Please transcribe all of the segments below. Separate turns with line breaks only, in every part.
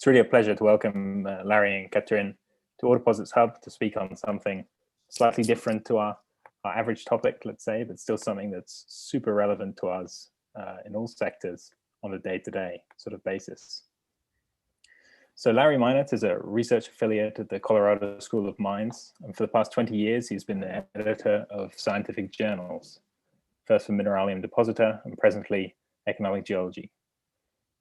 It's really a pleasure to welcome Larry and Catherine to Ore Deposits Hub to speak on something slightly different to our average topic, let's say, but still something that's super relevant to us in all sectors on a day-to-day sort of basis. So Larry Meinert is a research affiliate at the Colorado School of Mines, and for the past 20 years, he's been the editor of scientific journals, first for Mineralium Depositor and presently Economic Geology.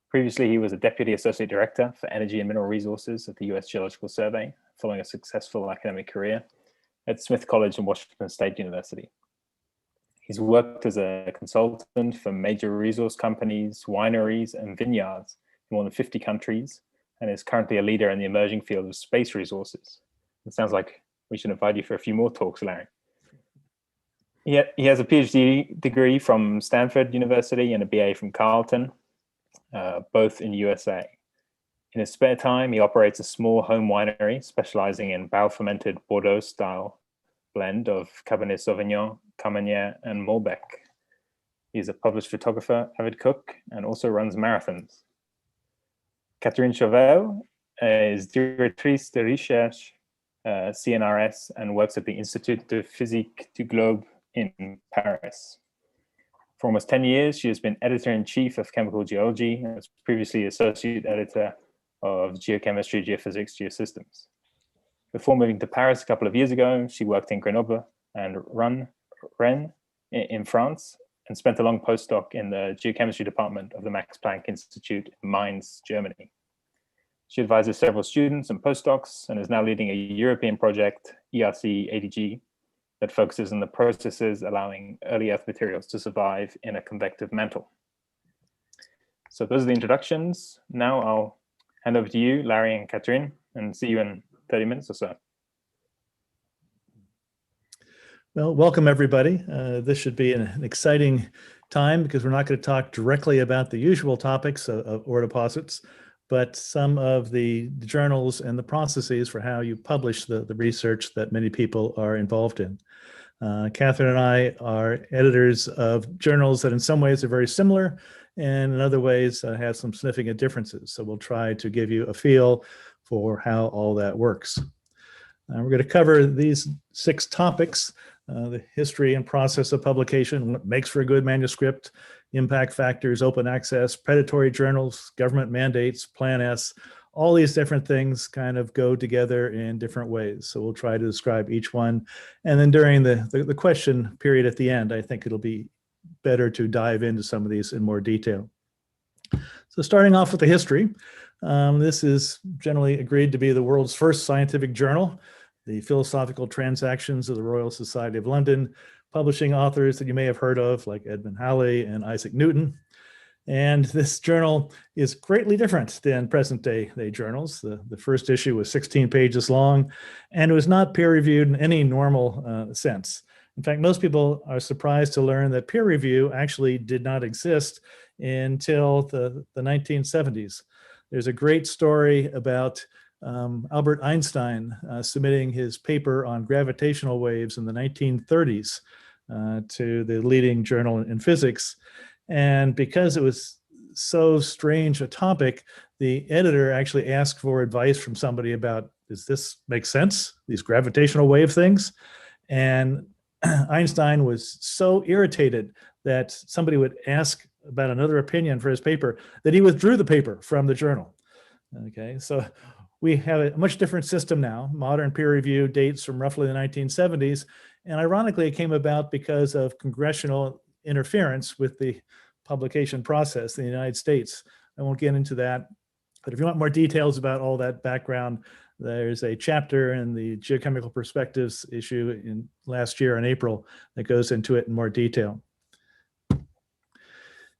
Previously, he was a Deputy Associate Director for Energy and Mineral Resources at the US Geological Survey, following a successful academic career at Smith College and Washington State University. He's worked as a consultant for major resource companies, wineries, and vineyards in more than 50 countries, and is currently a leader in the emerging field of space resources. It sounds like we should invite you for a few more talks, Larry. He has a PhD degree from Stanford University and a BA from Carleton, both in USA. In his spare time, he operates a small home winery specializing in barrel-fermented Bordeaux-style blend of Cabernet Sauvignon, Carmenere, and Malbec. He's a published photographer, avid cook, and also runs marathons. Catherine Chauvel is Directrice de Recherche, CNRS, and works at the Institut de Physique du Globe in Paris. For almost 10 years, she has been editor-in-chief of Chemical Geology and was previously associate editor of Geochemistry, Geophysics, Geosystems. Before moving to Paris a couple of years ago, she worked in Grenoble and Rennes in France and spent a long postdoc in the Geochemistry department of the Max Planck Institute in Mainz, Germany. She advises several students and postdocs and is now leading a European project, ERC-ADG, that focuses on the processes allowing early Earth materials to survive in a convective mantle. So those are the introductions. Now I'll hand over to you, Larry and Catherine, and see you in 30 minutes or so.
Well, welcome everybody. This should be an exciting time because we're not going to talk directly about the usual topics of ore deposits, but some of the journals and the processes for how you publish the research that many people are involved in. Catherine and I are editors of journals that in some ways are very similar and in other ways have some significant differences. So we'll try to give you a feel for how all that works. We're going to cover these 6 topics: the history and process of publication, what makes for a good manuscript, impact factors, open access, predatory journals, government mandates, Plan S. All these different things kind of go together in different ways. So we'll try to describe each one. And then during the question period at the end, I think it'll be better to dive into some of these in more detail. So starting off with the history, this is generally agreed to be the world's first scientific journal, the Philosophical Transactions of the Royal Society of London, publishing authors that you may have heard of like Edmund Halley and Isaac Newton. And this journal is greatly different than present-day journals. The first issue was 16 pages long, and it was not peer-reviewed in any normal sense. In fact, most people are surprised to learn that peer review actually did not exist until the 1970s. There's a great story about Albert Einstein submitting his paper on gravitational waves in the 1930s to the leading journal in physics. And because it was so strange a topic, the editor actually asked for advice from somebody about, does this make sense, these gravitational wave things? And Einstein was so irritated that somebody would ask about another opinion for his paper that he withdrew the paper from the journal. Okay, so we have a much different system now. Modern peer review dates from roughly the 1970s. And ironically, it came about because of congressional interference with the publication process in the United States. I won't get into that, but if you want more details about all that background, there's a chapter in the Geochemical Perspectives issue in last year in April that goes into it in more detail.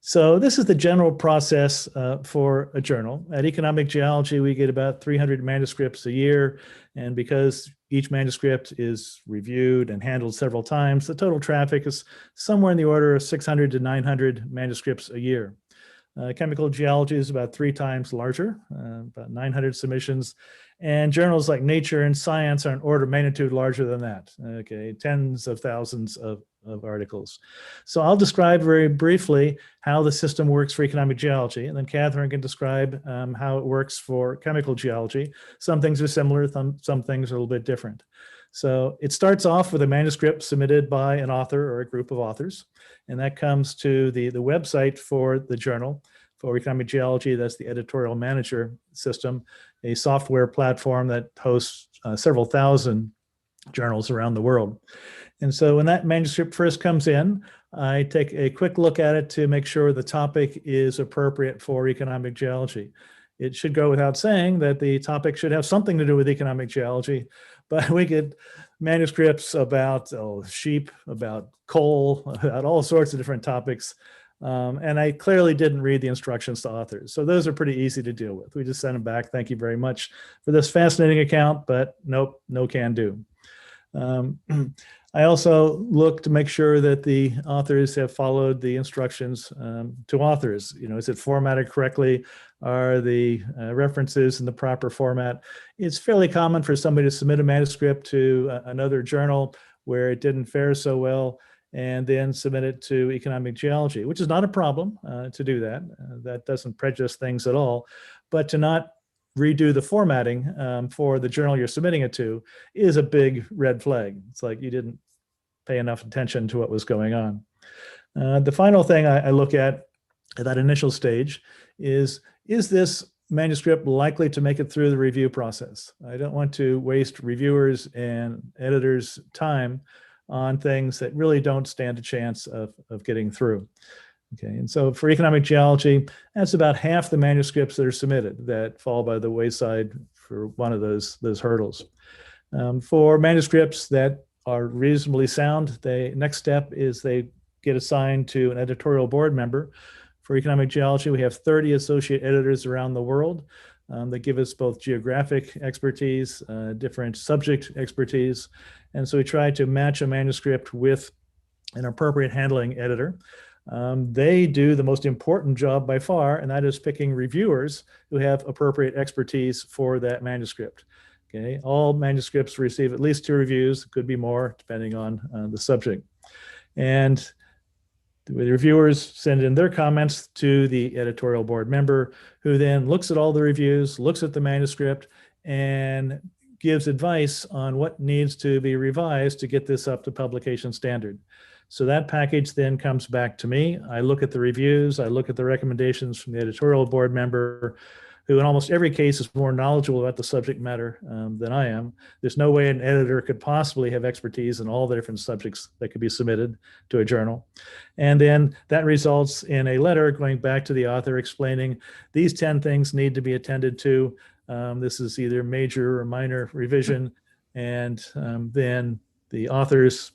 So this is the general process for a journal. At Economic Geology, we get about 300 manuscripts a year, and because each manuscript is reviewed and handled several times, the total traffic is somewhere in the order of 600 to 900 manuscripts a year. Chemical Geology is about 3 times larger, about 900 submissions, and journals like Nature and Science are an order of magnitude larger than that. Okay, tens of thousands of of articles. So I'll describe very briefly how the system works for economic geology, and then Catherine can describe how it works for chemical geology. Some things are similar, some things are a little bit different. So it starts off with a manuscript submitted by an author or a group of authors, and that comes to the website for the journal. For economic geology, that's the editorial manager system, a software platform that hosts several thousand journals around the world. And so when that manuscript first comes in, I take a quick look at it to make sure the topic is appropriate for economic geology. It should go without saying that the topic should have something to do with economic geology, but we get manuscripts about sheep, about coal, about all sorts of different topics. And I clearly didn't read the instructions to authors. So those are pretty easy to deal with. We just send them back. Thank you very much for this fascinating account, but nope, no can do. I also look to make sure that the authors have followed the instructions to authors. You know, is it formatted correctly? Are the references in the proper format? It's fairly common for somebody to submit a manuscript to another journal where it didn't fare so well, and then submit it to economic geology, which is not a problem to do that. That doesn't prejudice things at all. But to not redo the formatting for the journal you're submitting it to is a big red flag. It's like you didn't pay enough attention to what was going on. The final thing I look at that initial stage is this manuscript likely to make it through the review process? I don't want to waste reviewers and editors' time on things that really don't stand a chance of getting through. Okay, and so for economic geology, that's about half the manuscripts that are submitted that fall by the wayside for one of those hurdles. For manuscripts that are reasonably sound, the next step is they get assigned to an editorial board member. For economic geology, we have 30 associate editors around the world that give us both geographic expertise, different subject expertise. And so we try to match a manuscript with an appropriate handling editor. They do the most important job by far, and that is picking reviewers who have appropriate expertise for that manuscript. Okay, all manuscripts receive at least 2 reviews, could be more depending on the subject. And the reviewers send in their comments to the editorial board member, who then looks at all the reviews, looks at the manuscript, and gives advice on what needs to be revised to get this up to publication standard. So that package then comes back to me. I look at the reviews, I look at the recommendations from the editorial board member, who in almost every case is more knowledgeable about the subject matter than I am. There's no way an editor could possibly have expertise in all the different subjects that could be submitted to a journal. And then that results in a letter going back to the author explaining these 10 things need to be attended to. This is either major or minor revision. And then the authors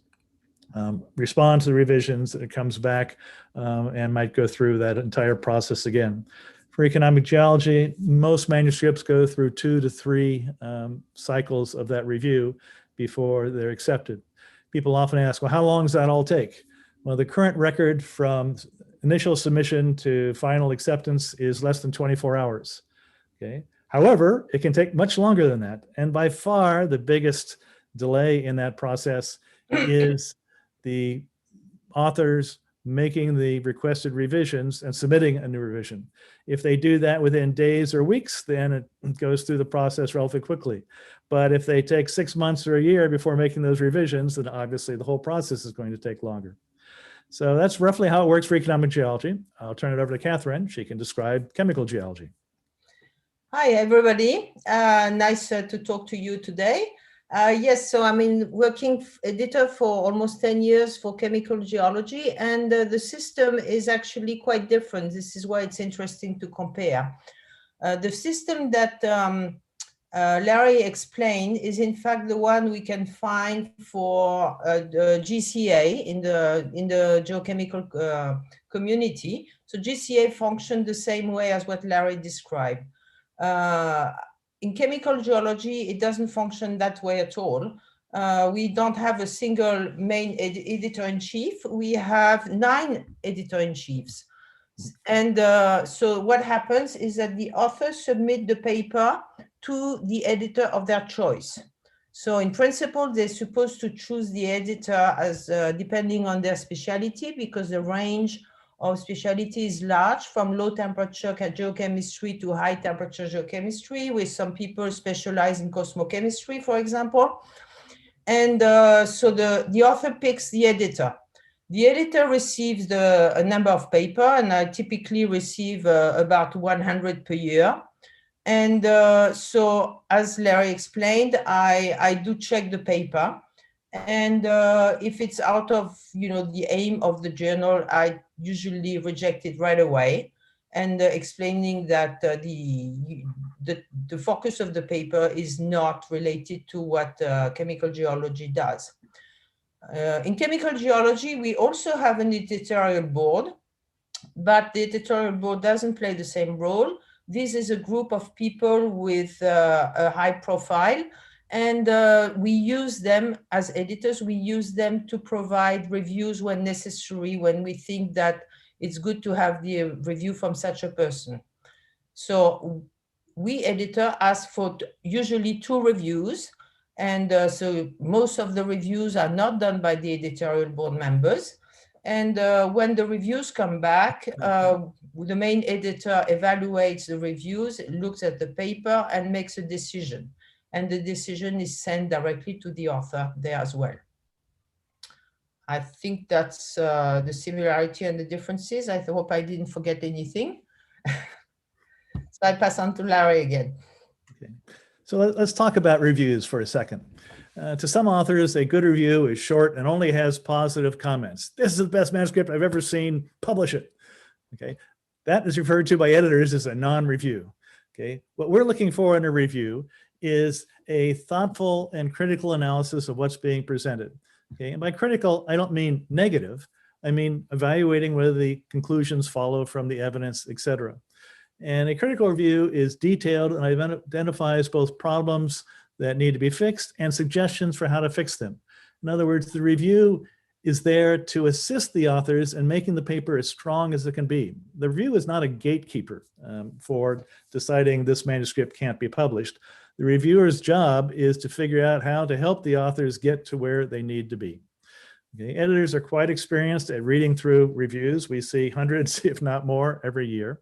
respond to the revisions, it comes back and might go through that entire process again. For economic geology, most manuscripts go through 2 to 3 cycles of that review before they're accepted. People often ask, well, how long does that all take? Well, the current record from initial submission to final acceptance is less than 24 hours. Okay. However, it can take much longer than that. And by far, the biggest delay in that process is the authors making the requested revisions and submitting a new revision. If they do that within days or weeks, then it goes through the process relatively quickly. But if they take 6 months or a year before making those revisions, then obviously the whole process is going to take longer. So that's roughly how it works for economic geology. I'll turn it over to Catherine. She can describe chemical geology.
Hi, everybody. Nice to talk to you today. Yes, so I'm working editor for almost 10 years for chemical geology, and the system is actually quite different. This is why it's interesting to compare. The system that Larry explained is in fact the one we can find for the GCA in the geochemical community. So GCA functions the same way as what Larry described. In chemical geology, it doesn't function that way at all. We don't have a single main editor-in-chief. We have 9 editor-in-chiefs. And so what happens is that the authors submit the paper to the editor of their choice. So in principle, they're supposed to choose the editor as depending on their specialty, because the range of specialty is large, from low temperature geochemistry to high temperature geochemistry, with some people specialize in cosmochemistry, for example. And so the author picks the editor. The editor receives a number of paper, and I typically receive about 100 per year. And so, as Larry explained, I do check the paper. And if it's out of the aim of the journal, I usually reject it right away, and explaining that the focus of the paper is not related to what chemical geology does. In chemical geology, we also have an editorial board, but the editorial board doesn't play the same role. This is a group of people with a high profile, and we use them as editors. We use them to provide reviews when necessary, when we think that it's good to have the review from such a person. So we editor ask for usually 2 reviews. And so most of the reviews are not done by the editorial board members. And when the reviews come back, the main editor evaluates the reviews, looks at the paper, and makes a decision. And the decision is sent directly to the author there as well. I think that's the similarity and the differences. I hope I didn't forget anything. So I pass on to Larry again.
Okay. So let's talk about reviews for a second. To some authors, a good review is short and only has positive comments. This is the best manuscript I've ever seen, publish it. Okay, that is referred to by editors as a non-review. Okay, what we're looking for in a review is a thoughtful and critical analysis of what's being presented. Okay, and by critical, I don't mean negative. I mean evaluating whether the conclusions follow from the evidence, etc. And a critical review is detailed and identifies both problems that need to be fixed and suggestions for how to fix them. In other words, the review is there to assist the authors in making the paper as strong as it can be. The review is not a gatekeeper for deciding this manuscript can't be published. The reviewer's job is to figure out how to help the authors get to where they need to be. Okay, editors are quite experienced at reading through reviews. We see hundreds, if not more, every year.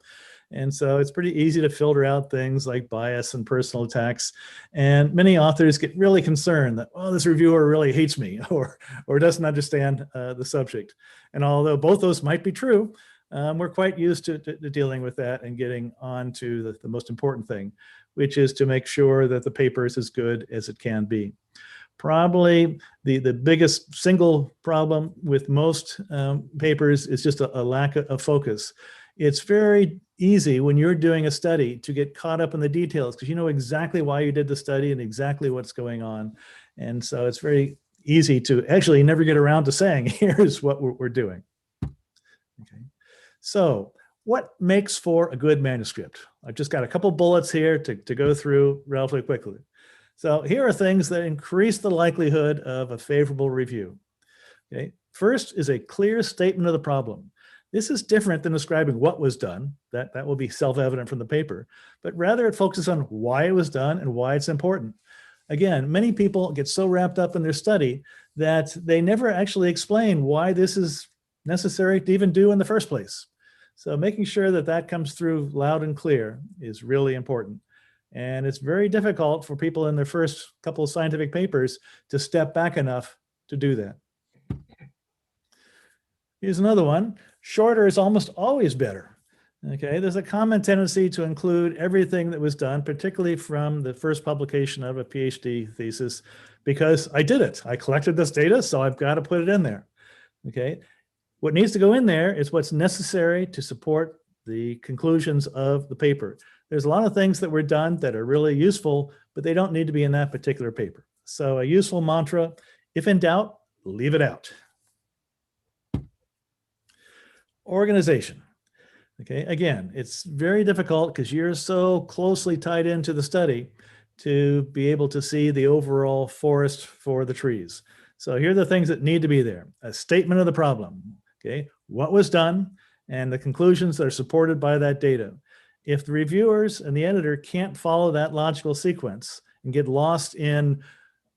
And so it's pretty easy to filter out things like bias and personal attacks. And many authors get really concerned that, oh, this reviewer really hates me or doesn't understand the subject. And although both those might be true, we're quite used to dealing with that and getting on to the most important thing, which is to make sure that the paper is as good as it can be. Probably the biggest single problem with most papers is just a lack of focus. It's very easy when you're doing a study to get caught up in the details because you know exactly why you did the study and exactly what's going on. And so it's very easy to actually never get around to saying, here's what we're doing. Okay. So what makes for a good manuscript? I've just got a couple bullets here to go through relatively quickly. So here are things that increase the likelihood of a favorable review. Okay. First is a clear statement of the problem. This is different than describing what was done. That will be self-evident from the paper, but rather it focuses on why it was done and why it's important. Again, many people get so wrapped up in their study that they never actually explain why this is necessary to even do in the first place. So making sure that that comes through loud and clear is really important. And it's very difficult for people in their first couple of scientific papers to step back enough to do that. Here's another one. Shorter is almost always better. Okay, there's a common tendency to include everything that was done, particularly from the first publication of a PhD thesis, because I did it. I collected this data, so I've got to put it in there. Okay, what needs to go in there is what's necessary to support the conclusions of the paper. There's a lot of things that were done that are really useful, but they don't need to be in that particular paper. So a useful mantra, if in doubt, leave it out. Organization. Okay, again, it's very difficult because you're so closely tied into the study to be able to see the overall forest for the trees. So here are the things that need to be there. A statement of the problem, okay, what was done, and the conclusions that are supported by that data. If the reviewers and the editor can't follow that logical sequence and get lost in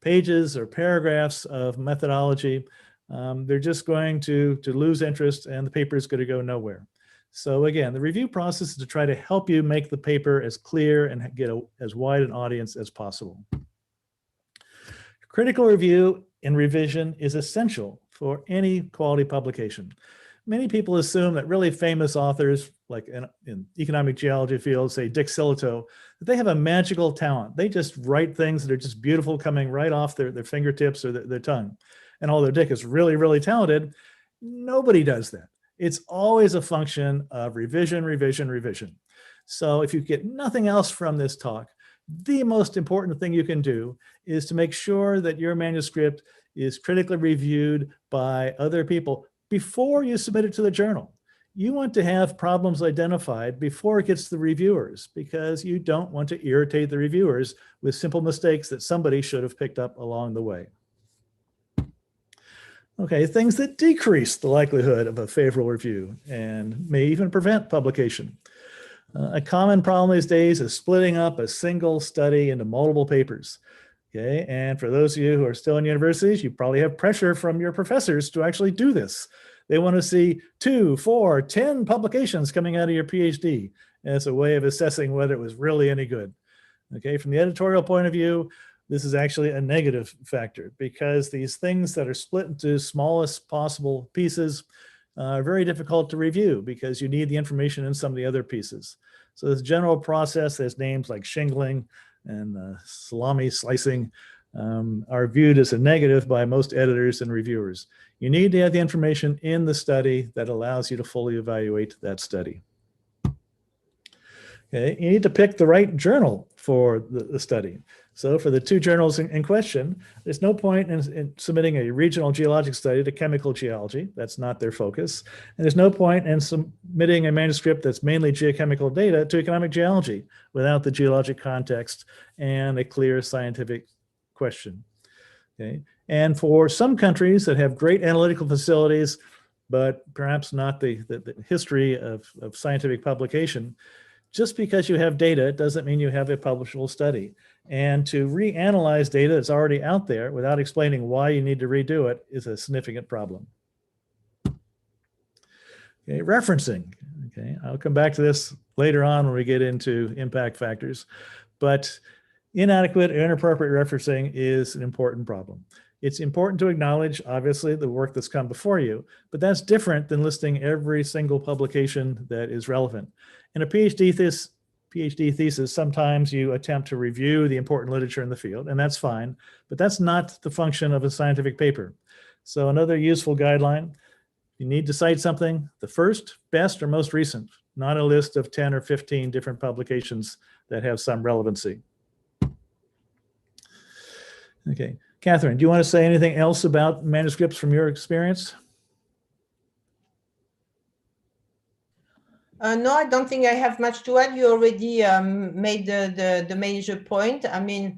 pages or paragraphs of methodology, they're just going to lose interest and the paper is going to go nowhere. So again, the review process is to try to help you make the paper as clear and get as wide an audience as possible. Critical review and revision is essential for any quality publication. Many people assume that really famous authors, like in economic geology field, say Dick Silito, that they have a magical talent. They just write things that are just beautiful coming right off their fingertips or their tongue. And although Dick is really, really talented, nobody does that. It's always a function of revision, revision, revision. So if you get nothing else from this talk, the most important thing you can do is to make sure that your manuscript is critically reviewed by other people before you submit it to the journal. You want to have problems identified before it gets to the reviewers, because you don't want to irritate the reviewers with simple mistakes that somebody should have picked up along the way. Okay, things that decrease the likelihood of a favorable review and may even prevent publication. A common problem these days is splitting up a single study into multiple papers. Okay, and for those of you who are still in universities, you probably have pressure from your professors to actually do this. They want to see 2, 4, 10 publications coming out of your PhD as a way of assessing whether it was really any good. Okay, from the editorial point of view, this is actually a negative factor, because these things that are split into smallest possible pieces are very difficult to review because you need the information in some of the other pieces. So this general process, there's names like shingling and salami slicing, are viewed as a negative by most editors and reviewers. You need to have the information in the study that allows you to fully evaluate that study. Okay, you need to pick the right journal for the study. So for the 2 journals in question, there's no point in submitting a regional geologic study to chemical geology. That's not their focus. And there's no point in submitting a manuscript that's mainly geochemical data to economic geology without the geologic context and a clear scientific question. Okay, and for some countries that have great analytical facilities, but perhaps not the history of scientific publication, just because you have data doesn't mean you have a publishable study. And to reanalyze data that's already out there without explaining why you need to redo it is a significant problem. Okay, referencing. Okay, I'll come back to this later on when we get into impact factors, but inadequate or inappropriate referencing is an important problem. It's important to acknowledge, obviously, the work that's come before you, but that's different than listing every single publication that is relevant. In a PhD thesis, sometimes you attempt to review the important literature in the field, and that's fine, but that's not the function of a scientific paper. So another useful guideline, you need to cite something, the first, best, or most recent, not a list of 10 or 15 different publications that have some relevancy. Okay, Catherine, do you want to say anything else about manuscripts from your experience?
No, I don't think I have much to add. You already made the major point. I mean,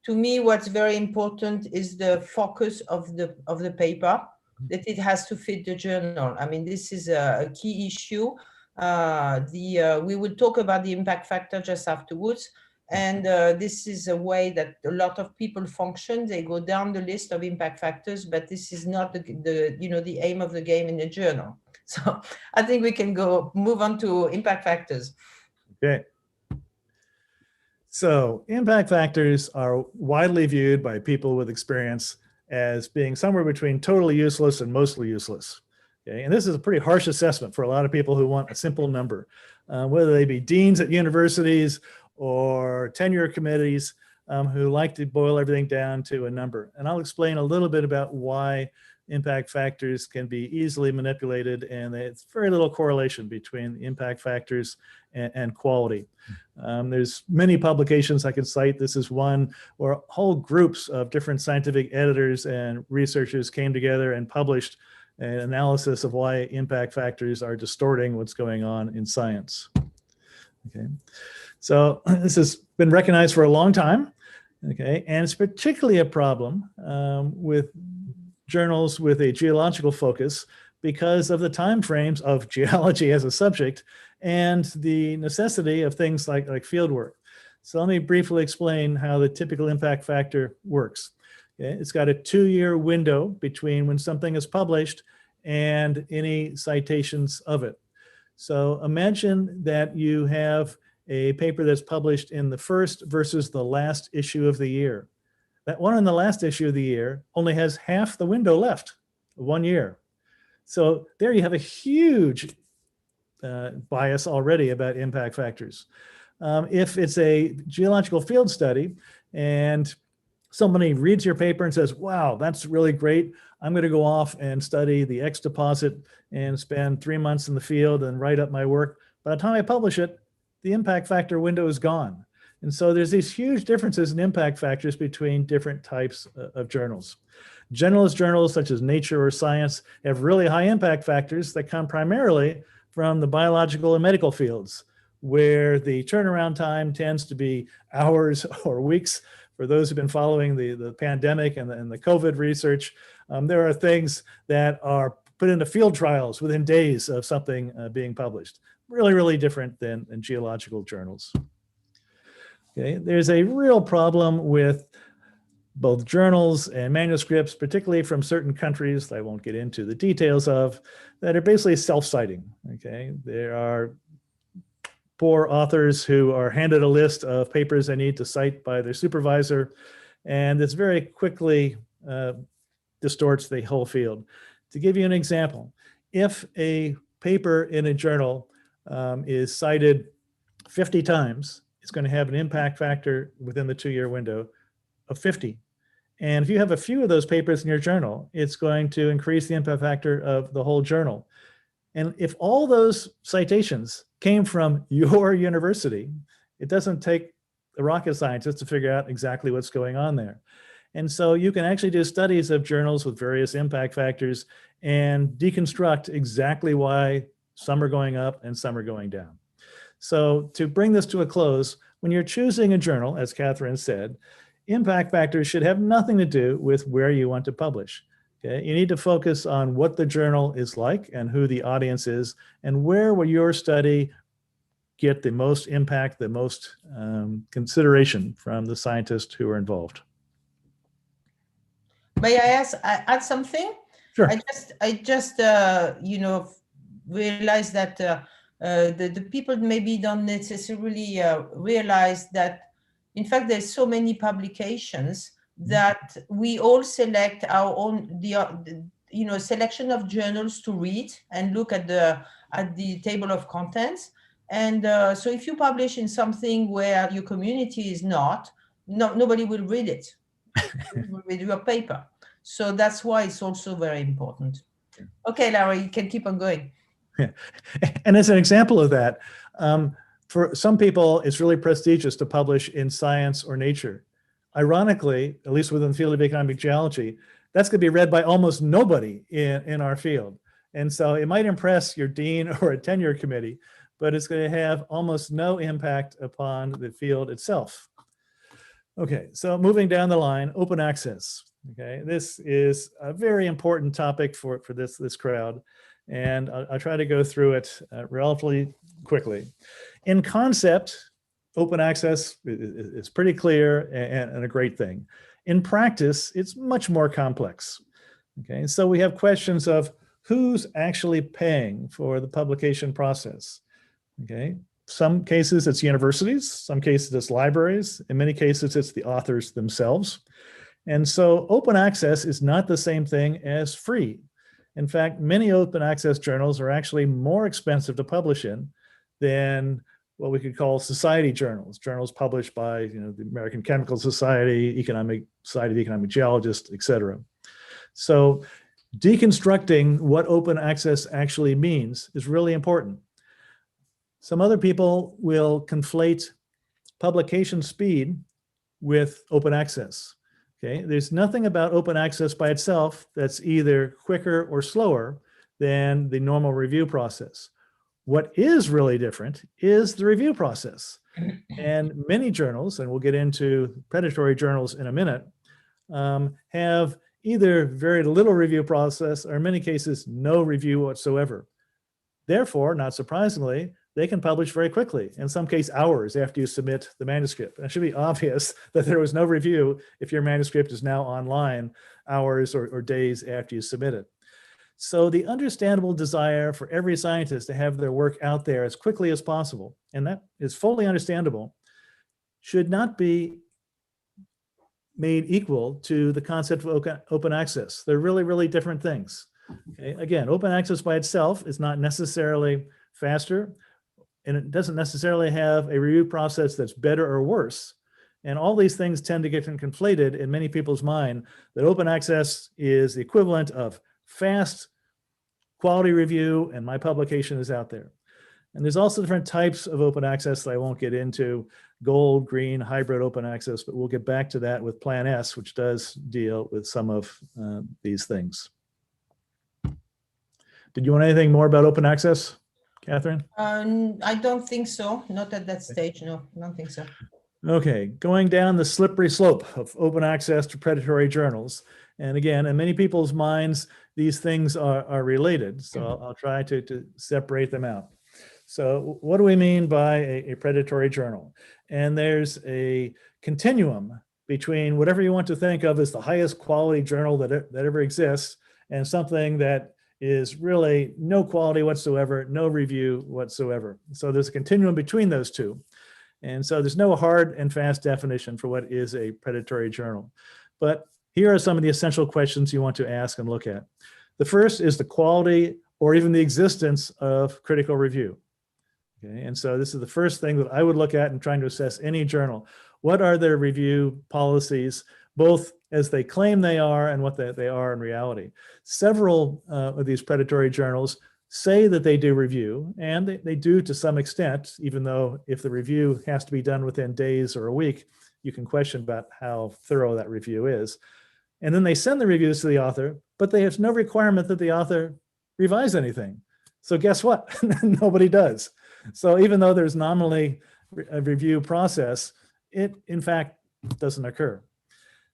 to me, what's very important is the focus of the paper, that it has to fit the journal. I mean, this is a key issue. We will talk about the impact factor just afterwards. And this is a way that a lot of people function. They go down the list of impact factors, but this is not the aim of the game in the journal. So I think we can move on to impact factors.
Okay. So impact factors are widely viewed by people with experience as being somewhere between totally useless and mostly useless. Okay. And this is a pretty harsh assessment for a lot of people who want a simple number, whether they be deans at universities or tenure committees who like to boil everything down to a number. And I'll explain a little bit about why impact factors can be easily manipulated, and it's very little correlation between impact factors and quality. There's many publications I could cite. This is one where whole groups of different scientific editors and researchers came together and published an analysis of why impact factors are distorting what's going on in science. Okay, so this has been recognized for a long time. Okay, and it's particularly a problem with journals with a geological focus because of the time frames of geology as a subject and the necessity of things like field work. So let me briefly explain how the typical impact factor works. Okay? It's got a 2-year window between when something is published and any citations of it. So imagine that you have a paper that's published in the first versus the last issue of the year. That one in the last issue of the year only has half the window left, 1 year. So there you have a huge bias already about impact factors. If it's a geological field study and somebody reads your paper and says, wow, that's really great. I'm going to go off and study the X deposit and spend 3 months in the field and write up my work. By the time I publish it, the impact factor window is gone. And so there's these huge differences in impact factors between different types of journals. Generalist journals such as Nature or Science have really high impact factors that come primarily from the biological and medical fields, where the turnaround time tends to be hours or weeks. For those who've been following the pandemic and the COVID research, there are things that are put into field trials within days of something being published. Really, really different than geological journals. Okay, there's a real problem with both journals and manuscripts, particularly from certain countries that I won't get into the details of, that are basically self-citing. Okay, there are poor authors who are handed a list of papers they need to cite by their supervisor, and this very quickly distorts the whole field. To give you an example, if a paper in a journal is cited 50 times, it's going to have an impact factor within the 2-year window of 50. And if you have a few of those papers in your journal, it's going to increase the impact factor of the whole journal. And if all those citations came from your university, it doesn't take a rocket scientist to figure out exactly what's going on there. And so you can actually do studies of journals with various impact factors and deconstruct exactly why some are going up and some are going down. So to bring this to a close, when you're choosing a journal, as Catherine said, impact factors should have nothing to do with where you want to publish. Okay? You need to focus on what the journal is like and who the audience is, and where will your study get the most impact, the most consideration from the scientists who are involved.
May I add something?
Sure.
I just realized that the people maybe don't necessarily realize that, in fact, there's so many publications that we all select our own selection of journals to read and look at the table of contents. And so if you publish in something where your community is not, nobody will read it. Will read your paper. So that's why it's also very important. Okay, Larry, you can keep on going.
Yeah. And as an example of that, for some people, it's really prestigious to publish in Science or Nature. Ironically, at least within the field of economic geology, that's going to be read by almost nobody in our field. And so it might impress your dean or a tenure committee, but it's going to have almost no impact upon the field itself. Okay, so moving down the line, open access. Okay, this is a very important topic for this crowd, and I'll try to go through it relatively quickly. In concept, open access is pretty clear and a great thing. In practice, it's much more complex. Okay, so we have questions of who's actually paying for the publication process. Okay, some cases it's universities, some cases it's libraries, in many cases it's the authors themselves. And so open access is not the same thing as free. In fact, many open access journals are actually more expensive to publish in than what we could call society journals, journals published by the American Chemical Society, Society of Economic Geologists, etc. So deconstructing what open access actually means is really important. Some other people will conflate publication speed with open access. Okay, there's nothing about open access by itself that's either quicker or slower than the normal review process. What is really different is the review process. And many journals, and we'll get into predatory journals in a minute, have either very little review process or in many cases no review whatsoever. Therefore, not surprisingly, they can publish very quickly, in some case hours after you submit the manuscript. And it should be obvious that there was no review if your manuscript is now online hours or days after you submit it. So the understandable desire for every scientist to have their work out there as quickly as possible, and that is fully understandable, should not be made equal to the concept of open access. They're really, really different things. Okay? Again, open access by itself is not necessarily faster, and it doesn't necessarily have a review process that's better or worse. And all these things tend to get conflated in many people's mind, that open access is the equivalent of fast quality review and my publication is out there. And there's also different types of open access that I won't get into, gold, green, hybrid open access, but we'll get back to that with Plan S, which does deal with some of these things. Did you want anything more about open access, Catherine?
I don't think so. Not at that stage. No, I don't think so.
Okay, going down the slippery slope of open access to predatory journals. And again, in many people's minds, these things are related. So I'll try to separate them out. So what do we mean by a predatory journal? And there's a continuum between whatever you want to think of as the highest quality journal that ever exists and something that is really no quality whatsoever, no review whatsoever. So there's a continuum between those two. And so there's no hard and fast definition for what is a predatory journal. But here are some of the essential questions you want to ask and look at. The first is the quality or even the existence of critical review. Okay, and so this is the first thing that I would look at in trying to assess any journal. What are their review policies, both as they claim they are and what they are in reality? Several of these predatory journals say that they do review, and they do to some extent, even though if the review has to be done within days or a week, you can question about how thorough that review is. And then they send the reviews to the author, but they have no requirement that the author revise anything. So guess what? Nobody does. So even though there's nominally a review process, it in fact doesn't occur.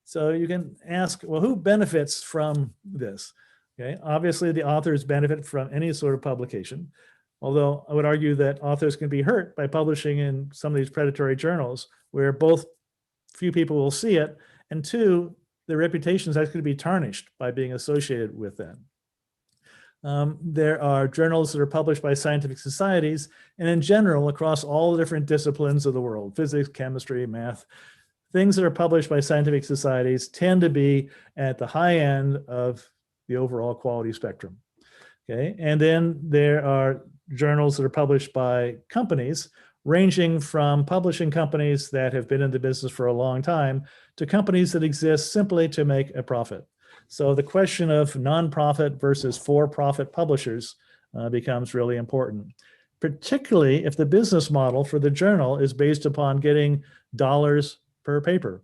So you can ask, well, who benefits from this? Okay, obviously the authors benefit from any sort of publication, although I would argue that authors can be hurt by publishing in some of these predatory journals where both few people will see it, and two, their reputation is actually going to be tarnished by being associated with them. There are journals that are published by scientific societies, and in general, across all the different disciplines of the world, physics, chemistry, math, things that are published by scientific societies tend to be at the high end of the overall quality spectrum. Okay, and then there are journals that are published by companies, ranging from publishing companies that have been in the business for a long time to companies that exist simply to make a profit. So the question of nonprofit versus for-profit publishers becomes really important, particularly if the business model for the journal is based upon getting dollars per paper.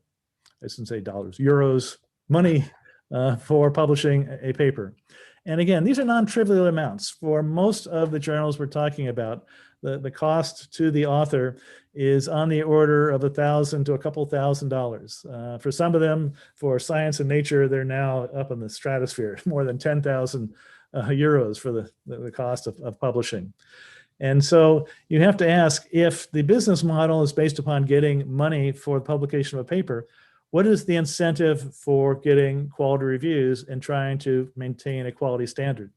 I shouldn't say dollars, euros, money for publishing a paper. And again, these are non-trivial amounts. For most of the journals we're talking about, the cost to the author is on the order of $1,000 to a couple $1,000s. For some of them, for Science and Nature, they're now up in the stratosphere, more than 10,000 euros for the cost of publishing. And so you have to ask, if the business model is based upon getting money for the publication of a paper, what is the incentive for getting quality reviews and trying to maintain a quality standard?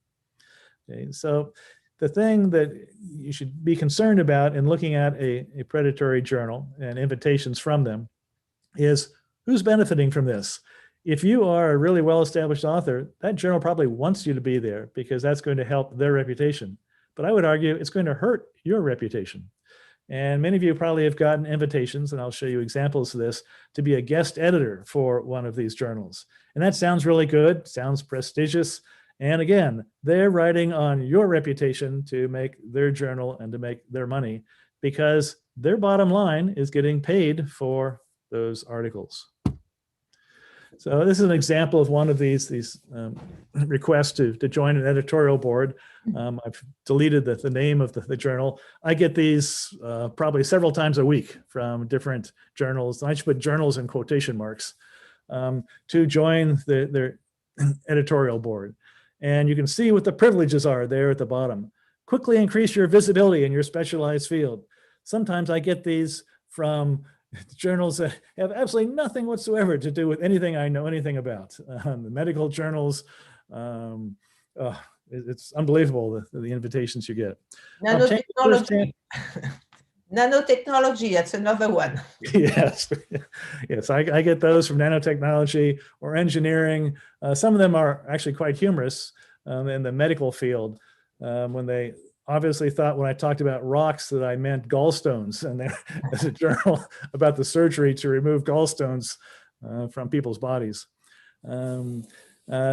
Okay, so the thing that you should be concerned about in looking at a predatory journal and invitations from them is who's benefiting from this. If you are a really well-established author, that journal probably wants you to be there because that's going to help their reputation. But I would argue it's going to hurt your reputation. And many of you probably have gotten invitations, and I'll show you examples of this, to be a guest editor for one of these journals. And that sounds really good, sounds prestigious. And again, they're writing on your reputation to make their journal and to make their money because their bottom line is getting paid for those articles. So this is an example of one of these requests to join an editorial board. I've deleted the name of the journal. I get these probably several times a week from different journals. I should put journals in quotation marks to join their editorial board. And you can see what the privileges are there at the bottom. quickly increase your visibility in your specialized field. Sometimes I get these from journals that have absolutely nothing whatsoever to do with anything I know anything about. The medical journals, it's unbelievable the invitations you get.
Nanotechnology. Nanotechnology, that's another one.
Yes, yes, I get those from nanotechnology or engineering. Some of them are actually quite humorous in the medical field, when they obviously thought when I talked about rocks that I meant gallstones, and there's a journal about the surgery to remove gallstones from people's bodies.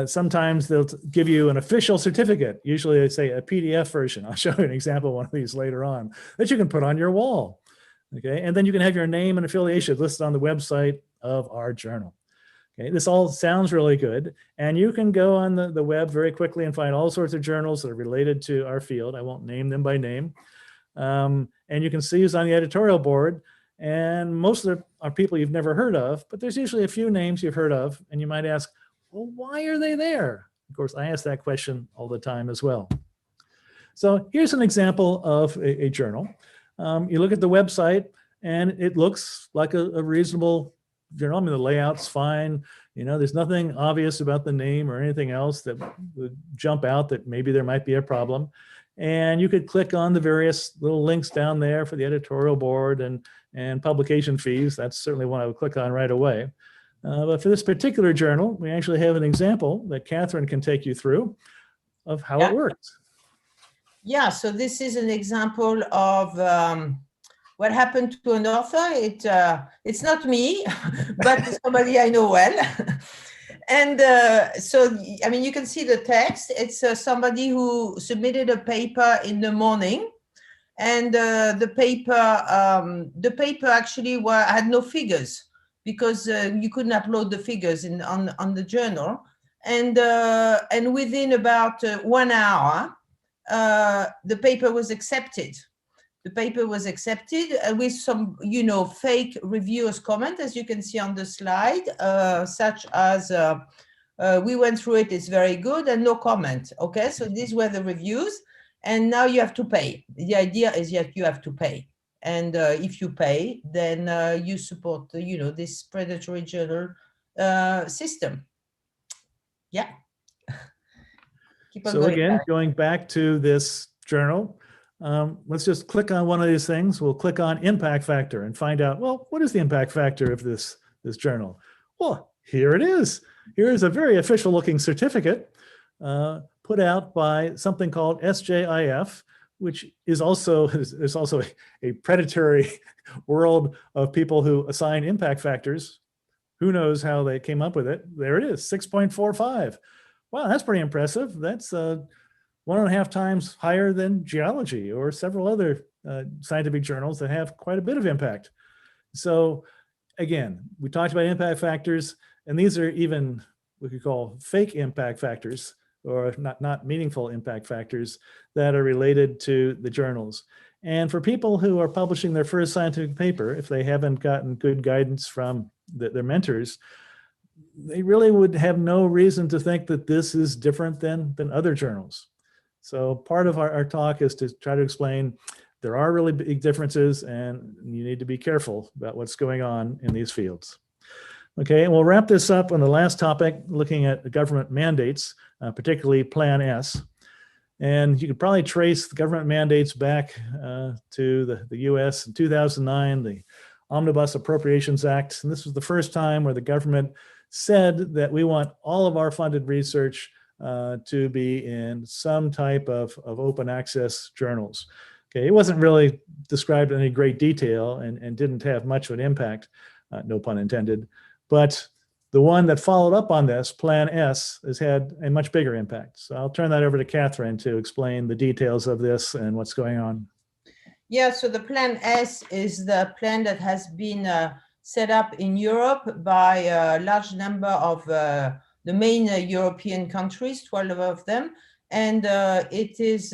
Sometimes they'll give you an official certificate. Usually they say a PDF version. I'll show you an example of one of these later on that you can put on your wall. Okay, and then you can have your name and affiliation listed on the website of our journal. Okay, this all sounds really good, and you can go on the web very quickly and find all sorts of journals that are related to our field. I won't name them by name. And you can see who's on the editorial board, and most of them are people you've never heard of, but there's usually a few names you've heard of, and you might ask, well, why are they there? Of course, I ask that question all the time as well. So here's an example of a journal. You look at the website, and it looks like a reasonable journal. I mean, the layout's fine. You know, there's nothing obvious about the name or anything else that would jump out that maybe there might be a problem. And you could click on the various little links down there for the editorial board and publication fees. That's certainly one I would click on right away. But for this particular journal, we actually have an example that Catherine can take you through of how it works.
Yeah, so this is an example of what happened to an author. It's not me, but somebody I know well. And so, I mean, you can see the text. It's somebody who submitted a paper in the morning, and the paper actually had no figures because you couldn't upload the figures on the journal. And within about 1 hour, the paper was accepted. The paper was accepted with some, you know, fake reviewers' comment, as you can see on the slide, such as, we went through it, it's very good, and no comment. Okay, so these were the reviews, and now you have to pay. The idea is that you have to pay. And if you pay, then you support, you know, this predatory journal system. Yeah. Keep on
So
going
again,
back.
going back to this journal, let's just click on one of these things. We'll click on impact factor and find out, well, what is the impact factor of this journal? Well, here it is. Here is a very official looking certificate put out by something called SJIF, which is also a predatory world of people who assign impact factors. Who knows how they came up with it? There it is, 6.45. Wow, that's pretty impressive. That's 1.5 times higher than Geology or several other scientific journals that have quite a bit of impact. So again, we talked about impact factors, and these are even what we call fake impact factors, or not meaningful impact factors that are related to the journals. And for people who are publishing their first scientific paper, if they haven't gotten good guidance from their mentors, they really would have no reason to think that this is different than other journals. So part of our talk is to try to explain there are really big differences, and you need to be careful about what's going on in these fields. Okay, and we'll wrap this up on the last topic, looking at the government mandates, particularly Plan S. And you could probably trace the government mandates back to the US in 2009, the Omnibus Appropriations Act. And this was the first time where the government said that we want all of our funded research to be in some type of open access journals. Okay, it wasn't really described in any great detail and didn't have much of an impact, no pun intended. But the one that followed up on this, Plan S, has had a much bigger impact. So I'll turn that over to Catherine to explain the details of this and what's going on.
Yeah, so the Plan S is the plan that has been set up in Europe by a large number of the main European countries, 12 of them. And it is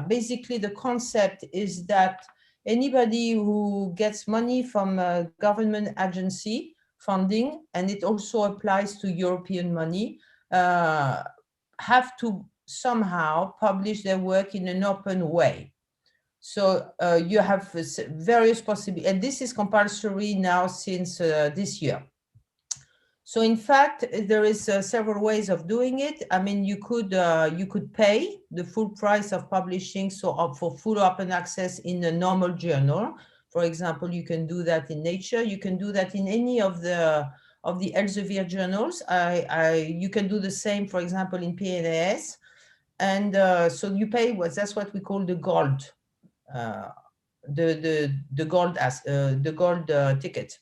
basically the concept is that anybody who gets money from a government agency funding, and it also applies to European money, have to somehow publish their work in an open way. So you have various possibilities, and this is compulsory now since this year. So in fact, there is several ways of doing it. I mean, you could pay the full price of publishing, so for full open access in a normal journal. For example, you can do that in Nature. You can do that in any of the Elsevier journals. You can do the same, for example, in PNAS. And so you pay that's what we call the gold, the gold ticket.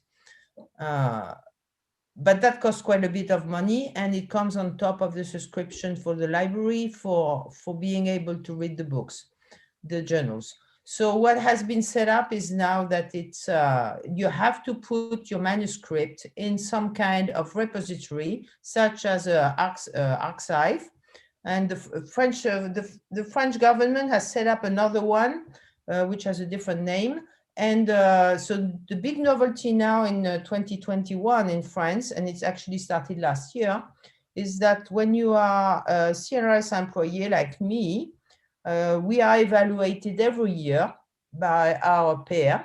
But that costs quite a bit of money, and it comes on top of the subscription for the library for being able to read the books, the journals. So what has been set up is now that it's you have to put your manuscript in some kind of repository, such as archive, and the French government has set up another one, which has a different name. And so the big novelty now in 2021 in France, and it's actually started last year, is that when you are a CNRS employee like me, we are evaluated every year by our peer,